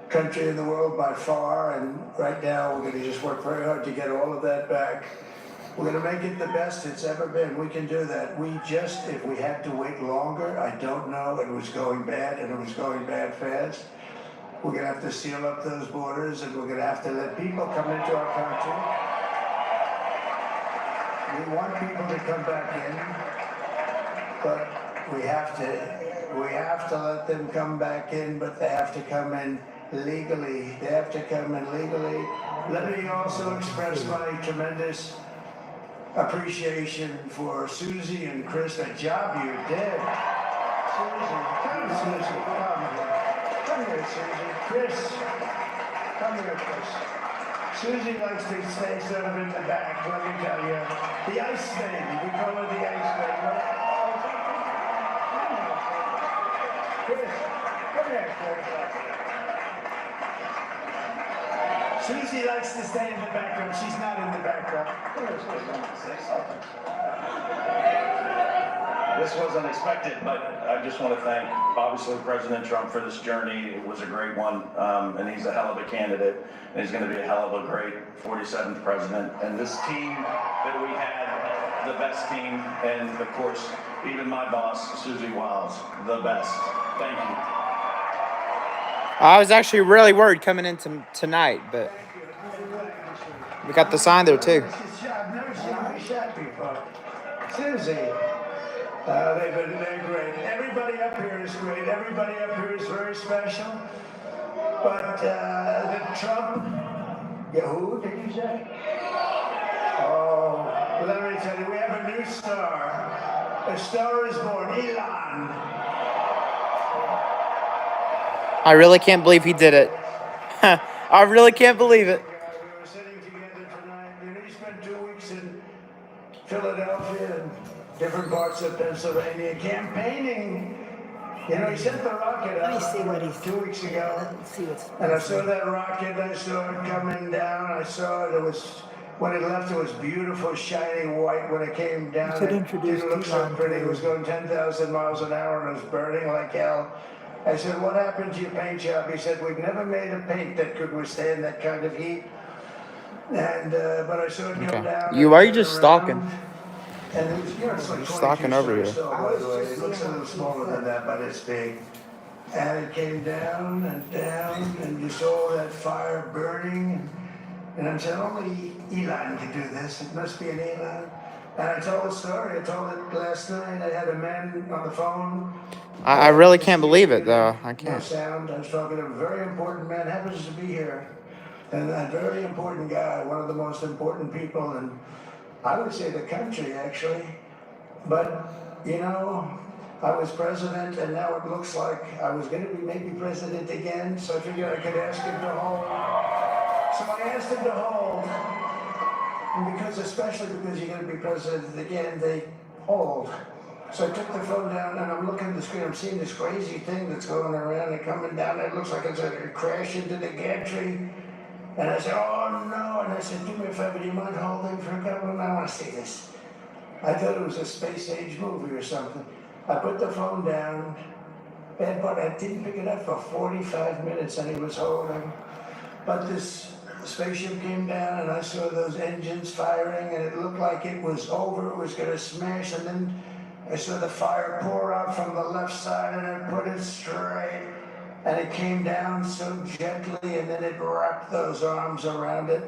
[SPEAKER 22] country in the world by far. And right now we're going to just work very hard to get all of that back. We're going to make it the best it's ever been. We can do that. If we had to wait longer, I don't know. It was going bad, and it was going bad fast. We're going to have to seal up those borders, and we're going to have to let people come into our country. We want people to come back in, but we have to let them come back in, but they have to come in legally. They have to come in legally. Let me also express my tremendous appreciation for Susie and Chris, the job you did. Susie, come here, Susie. Chris, come here, Chris. Susie likes to stay sort of in the back, let me tell you. The ice baby, we call her the ice baby. Chris, come here, Chris. Susie likes to stay in the background. She's not in the background.
[SPEAKER 10] This was unexpected, but I just want to thank, obviously, President Trump for this journey. It was a great one, and he's a hell of a candidate, and he's going to be a hell of a great 47th president. And this team that we had, the best team, and of course, even my boss, Susie Wiles, the best. Thank you.
[SPEAKER 1] I was actually really worried coming into tonight, but we got the sign there too.
[SPEAKER 22] I've never seen you shot before. Susie. They're great. Everybody up here is great. Everybody up here is very special. But the Trump, who did you say? Oh, let me tell you, we have a new star. A star is born, Elon.
[SPEAKER 1] I really can't believe he did it. I really can't believe it.
[SPEAKER 22] We were sitting together tonight. He spent 2 weeks in Philadelphia and different parts of Pennsylvania campaigning. He sent the rocket up 2 weeks ago. And I saw that rocket, I saw it coming down. I saw it, when it left, it was beautiful, shiny white. When it came down, it didn't look so pretty. It was going 10,000 miles an hour and it was burning like hell. I said, what happened to your paint job? He said, we've never made a paint that could withstand that kind of heat. And, but I saw it come down.
[SPEAKER 1] Why are you just stalking?
[SPEAKER 22] And it was, it's like
[SPEAKER 1] Stalking over here.
[SPEAKER 22] by the way. It looks a little smaller than that, but it's big. And it came down, and you saw that fire burning. And I said, only Elon can do this. It must be an Elon. And I told the story. I told it last night. I had a man on the phone.
[SPEAKER 1] I really can't believe it, though. I
[SPEAKER 22] No
[SPEAKER 1] can't.
[SPEAKER 22] sound. I was talking to a very important man. Happens to be here. and a very important guy, one of the most important people in, I would say, the country, actually. But, you know, I was president, and now it looks like I was going to be maybe president again, so I figured I could ask him to hold. So I asked him to hold, and because, especially because you're going to be president again, they hold. So I took the phone down, and I'm looking at the screen, I'm seeing this crazy thing that's going around and coming down, it looks like it's going to crash into the gantry. And I said, oh no, and I said, do me a favor, do you mind holding for a couple of minutes? I want to see this. I thought it was a space age movie or something. I put the phone down, but I didn't pick it up for 45 minutes, and he was holding. But this spaceship came down, and I saw those engines firing, and it looked like it was over, it was going to smash, and then I saw the fire pour out from the left side, and I put it straight, and it came down so gently, and then it wrapped those arms around it,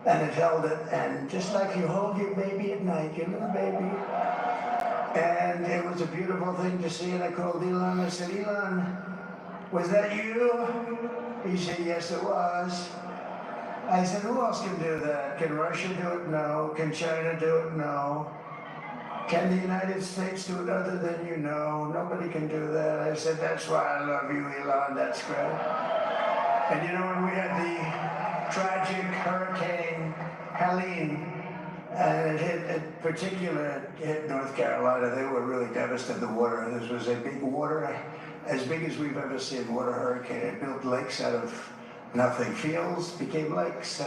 [SPEAKER 22] and it held it, and just like you hold your baby at night, your little baby. And it was a beautiful thing to see, and I called Elon. I said, Elon, was that you? He said, yes, it was. I said, who else can do that? Can Russia do it? No. Can China do it? No. Can the United States do it other than you? No. Nobody can do that. I said, that's why I love you, Elon. That's great. And you know, when we had the tragic Hurricane Helene, and it hit North Carolina, they were really devastated. The water, this was a big water, as big as we've ever seen, water hurricane. It built lakes out of nothing. Fields became lakes,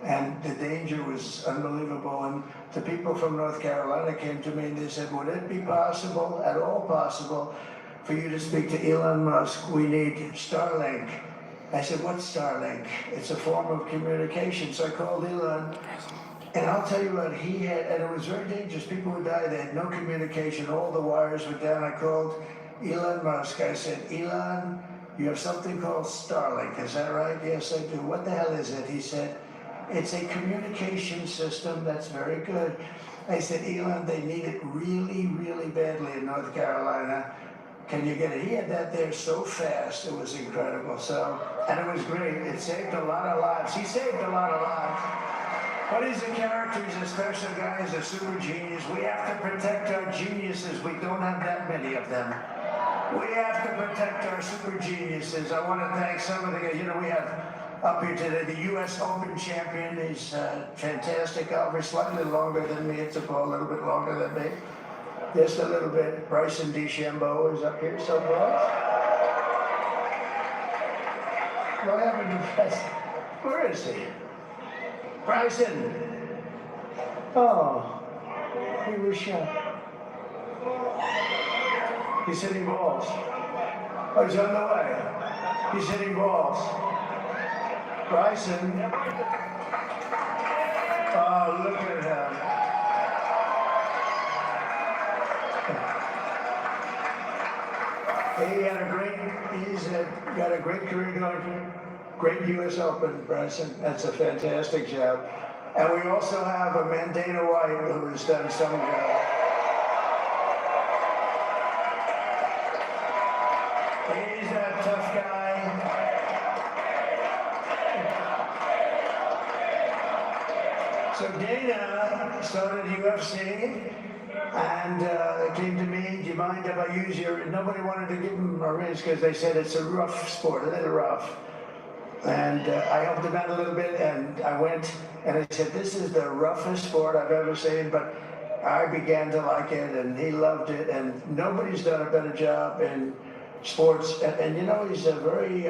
[SPEAKER 22] and the danger was unbelievable. And the people from North Carolina came to me and they said, would it be possible, at all possible, for you to speak to Elon Musk? We need Starlink. I said, what's Starlink? It's a form of communication. So I called Elon. And I'll tell you what, he had, and it was very dangerous. People would die, they had no communication, all the wires were down. I called Elon Musk. I said, Elon, you have something called Starlink, is that right? Yes, I do. What the hell is it? He said, it's a communication system that's very good. I said, Elon, they need it really, really badly in North Carolina. Can you get it? He had that there so fast, it was incredible. So, and it was great. It saved a lot of lives. He saved a lot of lives. But he's a character, he's a special guy, he's a super genius. We have to protect our geniuses. We don't have that many of them. We have to protect our super geniuses. I want to thank some of the guys. You know, we have up here today the U.S. Open champion. He's fantastic. Over slightly longer than me. It's a little bit longer than me. Just a little bit. Bryson DeChambeau is up here somewhere. What happened to Bryson? Where is he? Bryson! Oh, he was shot. He's hitting balls. Oh, he's on the way. He's hitting balls. Bryson. Oh, look at him. He's got a great career going. Great U.S. Open, Bryson. That's a fantastic job. And we also have a man, Dana White, who has done some job. He's a tough guy. So Dana started UFC, and came to me, do you mind if I use your, nobody wanted to give him a rinse because they said it's a rough sport, a little rough. And I helped him out a little bit, and I went, and I said, this is the roughest sport I've ever seen, but I began to like it, and he loved it, and nobody's done a better job in sports. And you know, he's a very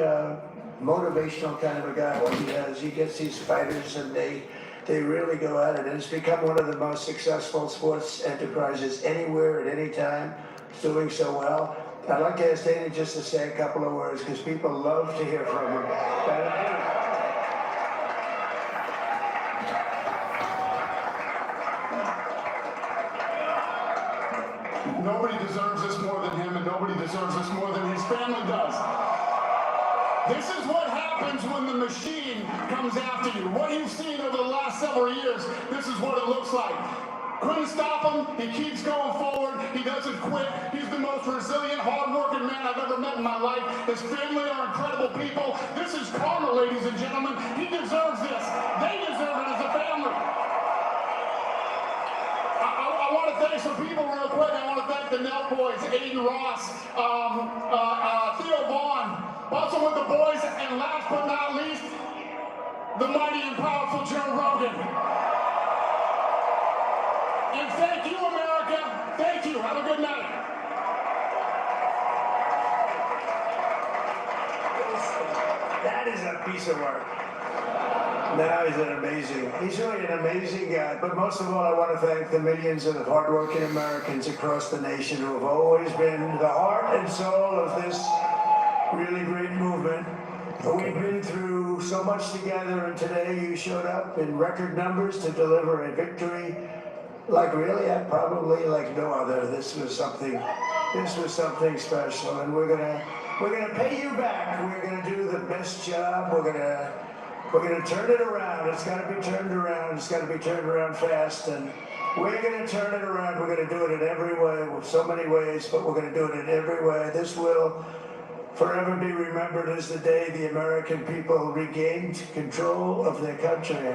[SPEAKER 22] motivational kind of a guy. What he does, he gets these fighters, and they really go at it, and it's become one of the most successful sports enterprises anywhere at any time. It's doing so well. I'd like to ask Dana just to say a couple of words, because people love to hear from him.
[SPEAKER 12] Nobody deserves this more than him, and nobody deserves this more than his family does. This is what happens when the machine comes after you. What you've seen over the last several years, this is what it looks like. Couldn't stop him. He keeps going forward. He doesn't quit. He's the most resilient, hard-working man I've ever met in my life. His family are incredible people. This is karma, ladies and gentlemen. He deserves this. They deserve it as a family. I want to thank some people real quick. I want to thank the Nell boys, Aiden Ross, Theo Vaughn, also with the boys, and last but not least, the mighty and powerful Joe Rogan. And thank you, America. Thank you. Have a good night.
[SPEAKER 22] That is a piece of work. Now he's really an amazing guy. But most of all, I want to thank the millions of hardworking Americans across the nation who have always been the heart and soul of this really great movement. We've been through so much together, and today you showed up in record numbers to deliver a victory like really, probably like no other. This was something special, and we're gonna pay you back. We're gonna do the best job. We're gonna turn it around. It's got to be turned around. It's got to be turned around fast, and we're gonna turn it around. We're gonna do it in every way, with so many ways, but we're gonna do it in every way. This will forever be remembered as the day the American people regained control of their country.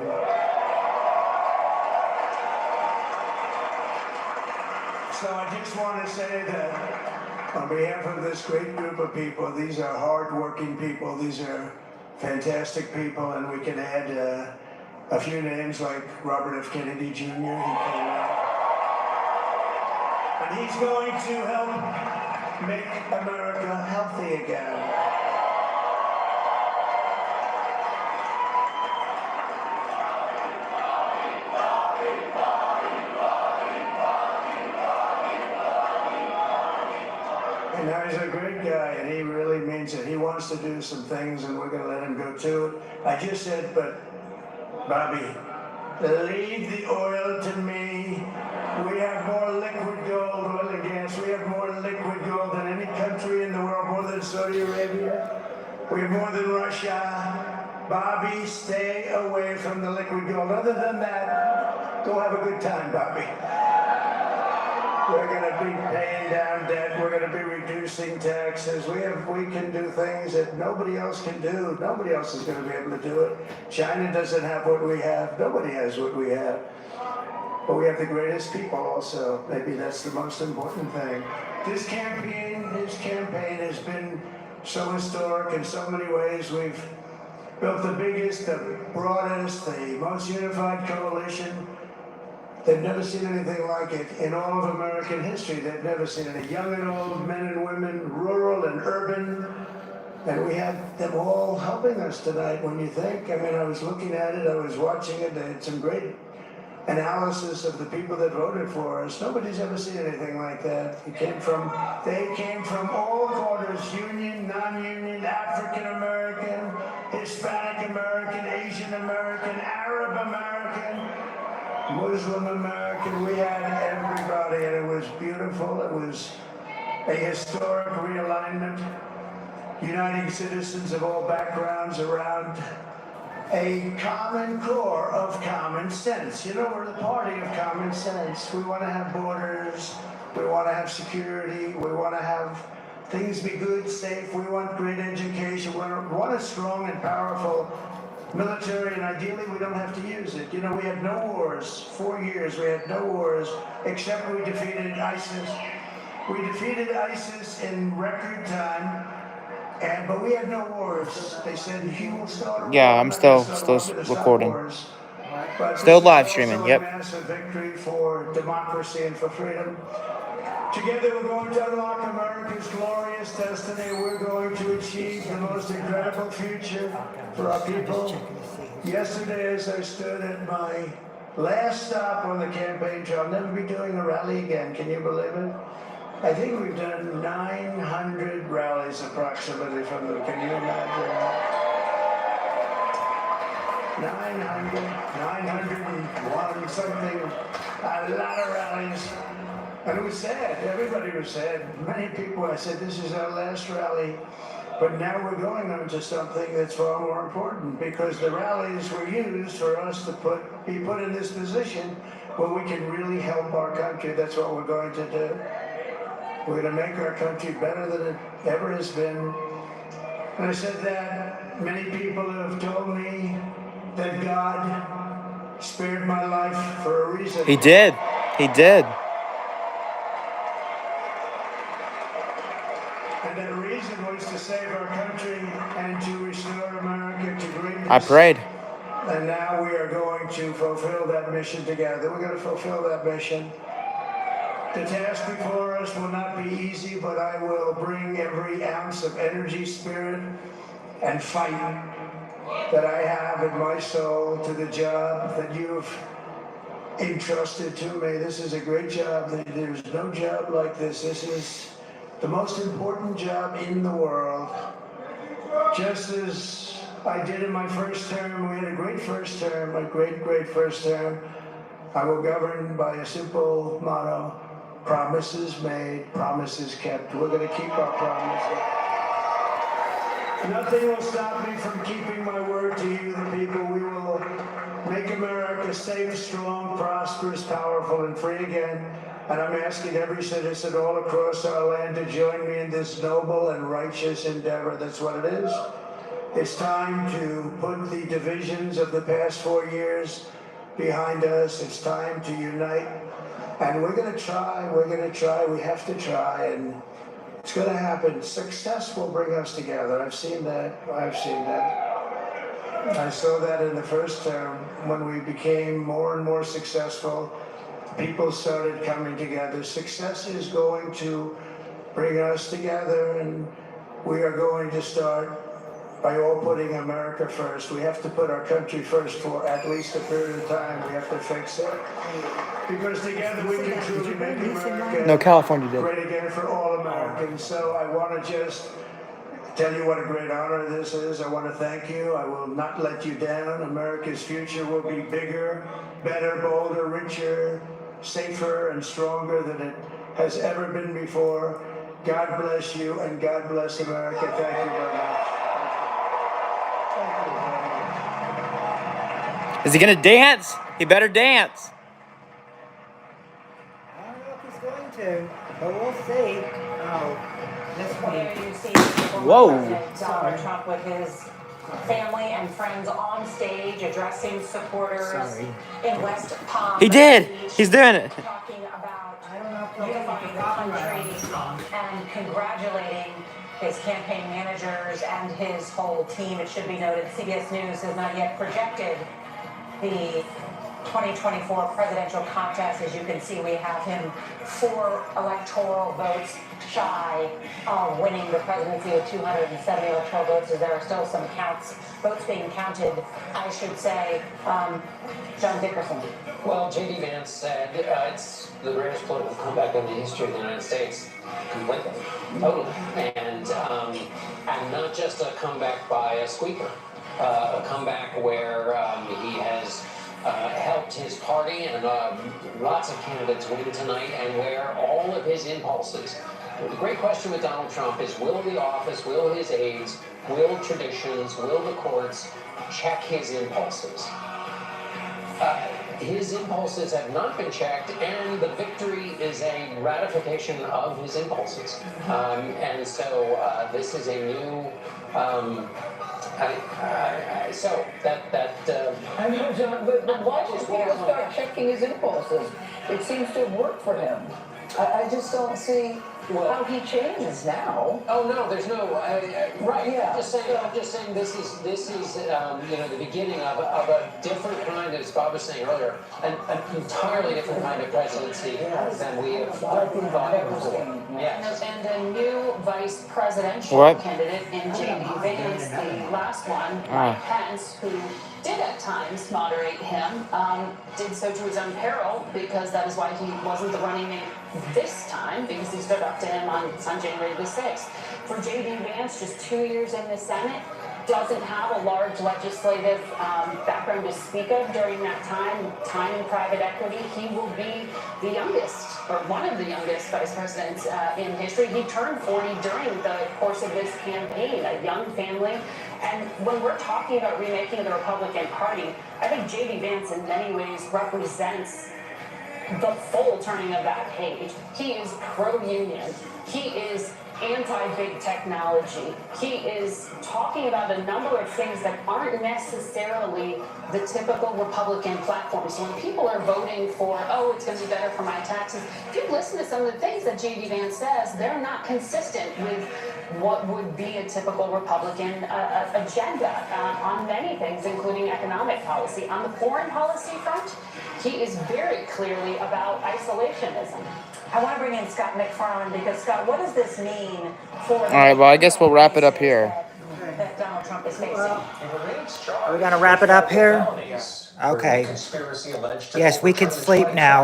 [SPEAKER 22] So I just want to say that on behalf of this great group of people, these are hard-working people, these are fantastic people, and we can add a few names like Robert F. Kennedy Jr. He came out. And he's going to help make America healthy again. And now he's a great guy, and he really means it. He wants to do some things, and we're going to let him go to it. I just said, but Bobby, leave the oil to me. We have more liquid gold, oil and gas. We have more liquid gold than any country in the world, more than Saudi Arabia. We have more than Russia. Bobby, stay away from the liquid gold. Other than that, go have a good time, Bobby. We're going to be paying down debt. We're going to be reducing taxes. We can do things that nobody else can do. Nobody else is going to be able to do it. China doesn't have what we have. Nobody has what we have. But we have the greatest people also. Maybe that's the most important thing. This campaign has been so historic in so many ways. We've built the biggest, the broadest, the most unified coalition. They've never seen anything like it in all of American history. They've never seen it. Young and old, men and women, rural and urban. And we had them all helping us tonight. When you think, I mean, I was looking at it, I was watching it, they had some great analysis of the people that voted for us. Nobody's ever seen anything like that. They came from all quarters, union, non-union, African American, Hispanic American, Asian American, Arab American, Muslim American. We had everybody, and it was beautiful. It was a historic realignment, uniting citizens of all backgrounds around a common core of common sense. You know, we're the party of common sense. We want to have borders. We want to have security. We want to have things be good, safe. We want great education. We want a strong and powerful military, and ideally we don't have to use it. You know, we had no wars. 4 years we had no wars, except we defeated ISIS. We defeated ISIS in record time, but we had no wars. They said he will start a war.
[SPEAKER 1] Yeah, I'm still recording. Still live streaming, yep.
[SPEAKER 22] Massive victory for democracy and for freedom. Together we're going to unlock America's glorious destiny. We're going to achieve the most incredible future for our people. Yesterday, as I stood at my last stop on the campaign trail, I'll never be doing a rally again. Can you believe it? I think we've done 900 rallies approximately from them. Can you imagine? 901 something, a lot of rallies. And it was sad. Everybody was sad. Many people, I said, this is our last rally. But now we're going on to something that's far more important, because the rallies were used for us to be put in this position when we can really help our country, that's what we're going to do. We're going to make our country better than it ever has been. And I said that many people have told me that God spared my life for a reason.
[SPEAKER 1] He did. He did.
[SPEAKER 22] And that reason was to save our country and to restore America to greatness.
[SPEAKER 1] I prayed.
[SPEAKER 22] And now we are going to fulfill that mission together. We're going to fulfill that mission. The task before us will not be easy, but I will bring every ounce of energy, spirit, and fight that I have in my soul to the job that you've entrusted to me. This is a great job. There's no job like this. This is the most important job in the world. Just as I did in my first term, we had a great first term, a great first term. I will govern by a simple motto: promises made, promises kept. We're going to keep our promises. Nothing will stop me from keeping my word to you, the people. We will make America safe, strong, prosperous, powerful, and free again. And I'm asking every citizen all across our land to join me in this noble and righteous endeavor. That's what it is. It's time to put the divisions of the past 4 years behind us. It's time to unite. And we're going to try. We have to try. And it's going to happen. Success will bring us together. I've seen that. I saw that in the first term when we became more and more successful. People started coming together. Success is going to bring us together, and we are going to start by all putting America first. We have to put our country first for at least a period of time. We have to fix it. Because together we can truly make America
[SPEAKER 1] No, California did.
[SPEAKER 22] great again for all Americans. So I want to just tell you what a great honor this is. I want to thank you. I will not let you down. America's future will be bigger, better, bolder, richer, safer, and stronger than it has ever been before. God bless you, and God bless America. Thank you very much.
[SPEAKER 1] Is he gonna dance? He better dance.
[SPEAKER 8] I don't know if he's going to, but we'll see. Oh, this
[SPEAKER 11] There
[SPEAKER 8] one.
[SPEAKER 11] you see former
[SPEAKER 1] Whoa.
[SPEAKER 11] President Donald Trump with his family and friends on stage addressing supporters in West Palm
[SPEAKER 1] He did.
[SPEAKER 11] Beach,
[SPEAKER 1] He's doing it.
[SPEAKER 11] talking about unifying the country and congratulating his campaign managers and his whole team. It should be noted, CBS News has not yet projected the 2024 presidential contest. As you can see, we have him 4 electoral votes shy of winning the presidency with 270 electoral votes, as there are still some votes being counted, I should say. John Dickerson.
[SPEAKER 7] Well, J.D. Vance said it's the greatest political comeback in the history of the United States, completely, totally, and not just a comeback by a squeaker, a comeback where he has helped his party and lots of candidates win tonight, and where all of his impulses. The great question with Donald Trump is, will the office, will his aides, will traditions, will the courts check his impulses? His impulses have not been checked, and the victory is a ratification of his impulses. And so this is a new. So that.
[SPEAKER 2] I know, John, but why should people start checking his impulses? It seems to have worked for him. I just don't see how he changes now.
[SPEAKER 7] Oh no, there's no right.
[SPEAKER 2] Yeah.
[SPEAKER 7] I'm just saying this is the beginning of a different kind, as Bob was saying earlier, an entirely different kind of presidency than we have thought before. Yes.
[SPEAKER 11] And a new vice presidential candidate in J.D. Vance, the last one, Mike Pence, who did at times moderate him, did so to his own peril, because that is why he wasn't the running mate this time, because he stood up to him on January the 6th. For J.D. Vance, just 2 years in the Senate, doesn't have a large legislative background to speak of during that time in private equity. He will be the youngest, or one of the youngest vice presidents in history. He turned 40 during the course of this campaign, a young family. And when we're talking about remaking the Republican Party, I think J.D. Vance in many ways represents
[SPEAKER 2] the full turning of that page. He is pro-union. He is anti-big technology. He is talking about a number of things that aren't necessarily the typical Republican platform. So when people are voting for, oh, it's going to be better for my taxes, if you listen to some of the things that J.D. Vance says, they're not consistent with what would be a typical Republican agenda on many things, including economic policy. On the foreign policy front, he is very clearly about isolationism.
[SPEAKER 11] I want to bring in Scott McFarland because, Scott, what does this mean for...
[SPEAKER 1] All right, well, I guess we'll wrap it up here.
[SPEAKER 11] ...that Donald Trump is facing?
[SPEAKER 8] Are we going to wrap it up here? Okay. Yes, we can sleep now.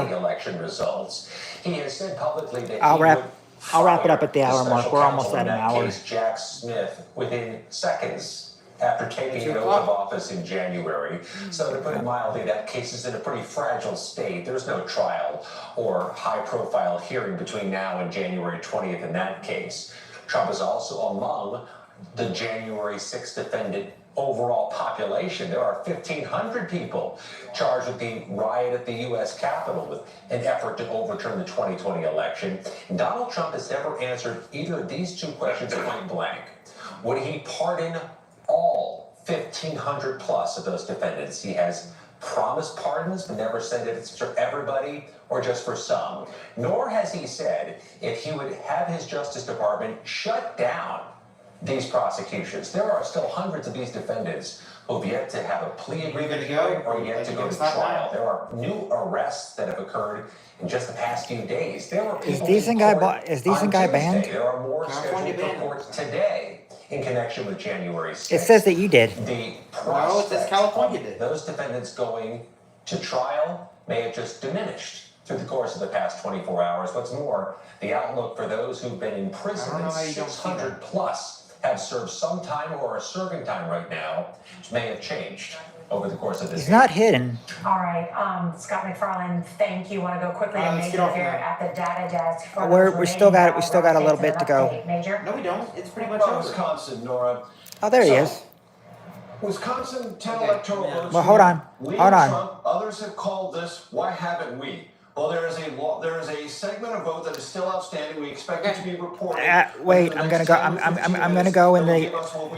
[SPEAKER 8] I'll wrap it up at the hour mark. We're almost at an hour.
[SPEAKER 3] Jack Smith within seconds after taking an oath of office in January. So to put it mildly, that case is in a pretty fragile state. There's no trial or high-profile hearing between now and January 20th in that case. Trump is also among the January 6th defendant overall population. There are 1,500 people charged with the riot at the U.S. Capitol with an effort to overturn the 2020 election. Donald Trump has never answered either of these two questions point blank. Would he pardon all 1,500 plus of those defendants? He has promised pardons, but never said if it's for everybody or just for some. Nor has he said if he would have his Justice Department shut down these prosecutions. There are still hundreds of these defendants who've yet to have a plea agreement hearing or yet to go to trial. There are new arrests that have occurred in just the past few days. There are people
[SPEAKER 8] Is decent guy banned?
[SPEAKER 3] There are more scheduled for court today in connection with January 6th.
[SPEAKER 8] It says that you did.
[SPEAKER 3] The prospect of those defendants going to trial may have just diminished through the course of the past 24 hours. What's more, the outlook for those who've been in prison, 600 plus, have served some time or are serving time right now, may have changed over the course of this
[SPEAKER 8] He's not hidden.
[SPEAKER 11] All right, Scott McFarland, thank you. Want to go quickly to Major Garrett at the data desk.
[SPEAKER 8] We still got a little bit to go.
[SPEAKER 11] Major?
[SPEAKER 20] No, we don't. It's pretty much
[SPEAKER 10] Well,
[SPEAKER 20] over.
[SPEAKER 10] Wisconsin, Nora.
[SPEAKER 8] Oh, there he is.
[SPEAKER 10] Wisconsin 10 electoral votes.
[SPEAKER 8] Well, hold on.
[SPEAKER 10] Lead
[SPEAKER 8] Hold on.
[SPEAKER 10] Trump. Others have called this, why haven't we? Well, there is a segment of vote that is still outstanding. We expect it to be reported.
[SPEAKER 8] Wait, I'm gonna go. I'm gonna go in the.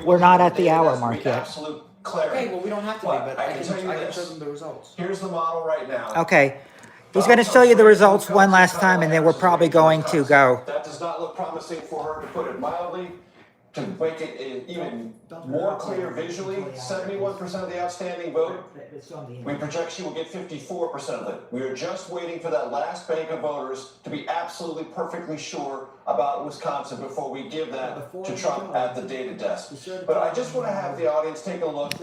[SPEAKER 8] We're not at the hour mark yet.
[SPEAKER 10] Absolute clarity.
[SPEAKER 20] Okay, well, we don't have to be, but I can
[SPEAKER 10] tell you
[SPEAKER 20] show
[SPEAKER 10] this.
[SPEAKER 20] them the results.
[SPEAKER 10] Here's the model right now.
[SPEAKER 8] Okay. He's gonna show you the results one last time, and then we're probably going to go.
[SPEAKER 10] That does not look promising for her, to put it mildly. To make it even more clear visually, 71% of the outstanding vote, we project she will get 54% of it. We are just waiting for that last bank of voters to be absolutely perfectly sure about Wisconsin before we give that to Trump at the data desk. But I just want to have the audience take a look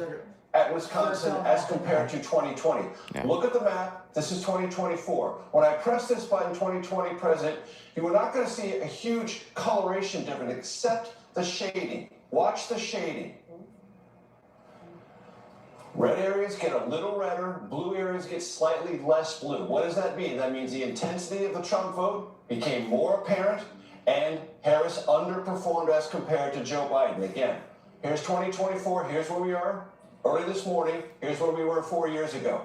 [SPEAKER 10] at Wisconsin as compared to 2020.
[SPEAKER 1] Yeah.
[SPEAKER 10] Look at the map. This is 2024. When I press this button, 2020 president, you are not going to see a huge coloration difference except the shading. Watch the shading. Red areas get a little redder, blue areas get slightly less blue. What does that mean? That means the intensity of the Trump vote became more apparent and Harris underperformed as compared to Joe Biden. Again, here's 2024, here's where we are. Early this morning, here's where we were 4 years ago.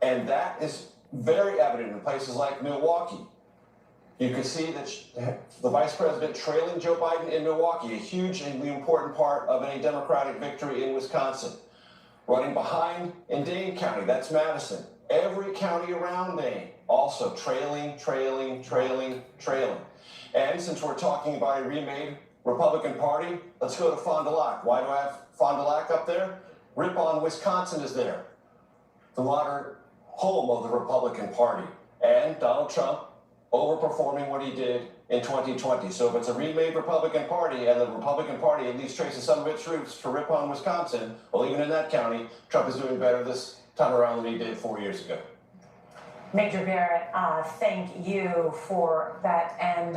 [SPEAKER 10] And that is very evident in places like Milwaukee. You can see that the vice president trailing Joe Biden in Milwaukee, a hugely important part of any Democratic victory in Wisconsin. Running behind in Dane County, that's Madison. Every county around Dane also trailing. And since we're talking about a remade Republican Party, let's go to Fond du Lac. Why do I have Fond du Lac up there? Ripon, Wisconsin is there, the modern home of the Republican Party. And Donald Trump overperforming what he did in 2020. So if it's a remade Republican Party and the Republican Party at least traces some of its roots to Ripon, Wisconsin, well, even in that county, Trump is doing better this time around than he did 4 years ago.
[SPEAKER 11] Major Garrett, thank you for that. And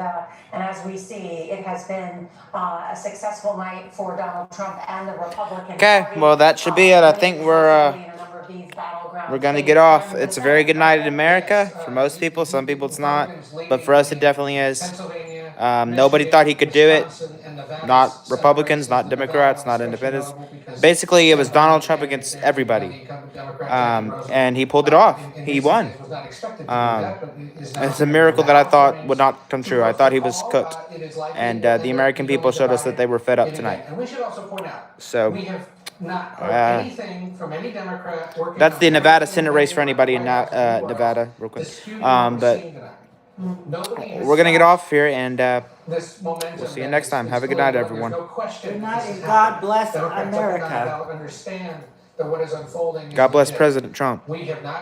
[SPEAKER 11] as we see, it has been a successful night for Donald Trump and the Republican Party.
[SPEAKER 1] Well, that should be it. I think we're going to get off. It's a very good night in America for most people. Some people it's not, but for us it definitely is. Nobody thought he could do it. Not Republicans, not Democrats, not independents. Basically, it was Donald Trump against everybody. And he pulled it off. He won. It's a miracle that I thought would not come true. I thought he was cooked. And the American people showed us that they were fed up tonight.
[SPEAKER 7] And we should also point out,
[SPEAKER 1] So
[SPEAKER 7] we have not heard anything from any Democrat working
[SPEAKER 1] that's the
[SPEAKER 7] on
[SPEAKER 1] Nevada Senate race for anybody in Nevada, real quick. But we're gonna get off here, and
[SPEAKER 7] this momentum.
[SPEAKER 1] we'll see you next time. Have a good night, everyone.
[SPEAKER 7] No question.
[SPEAKER 8] Good night, and God bless America.
[SPEAKER 7] Understand that what is unfolding.
[SPEAKER 1] God bless President Trump.
[SPEAKER 7] We have not.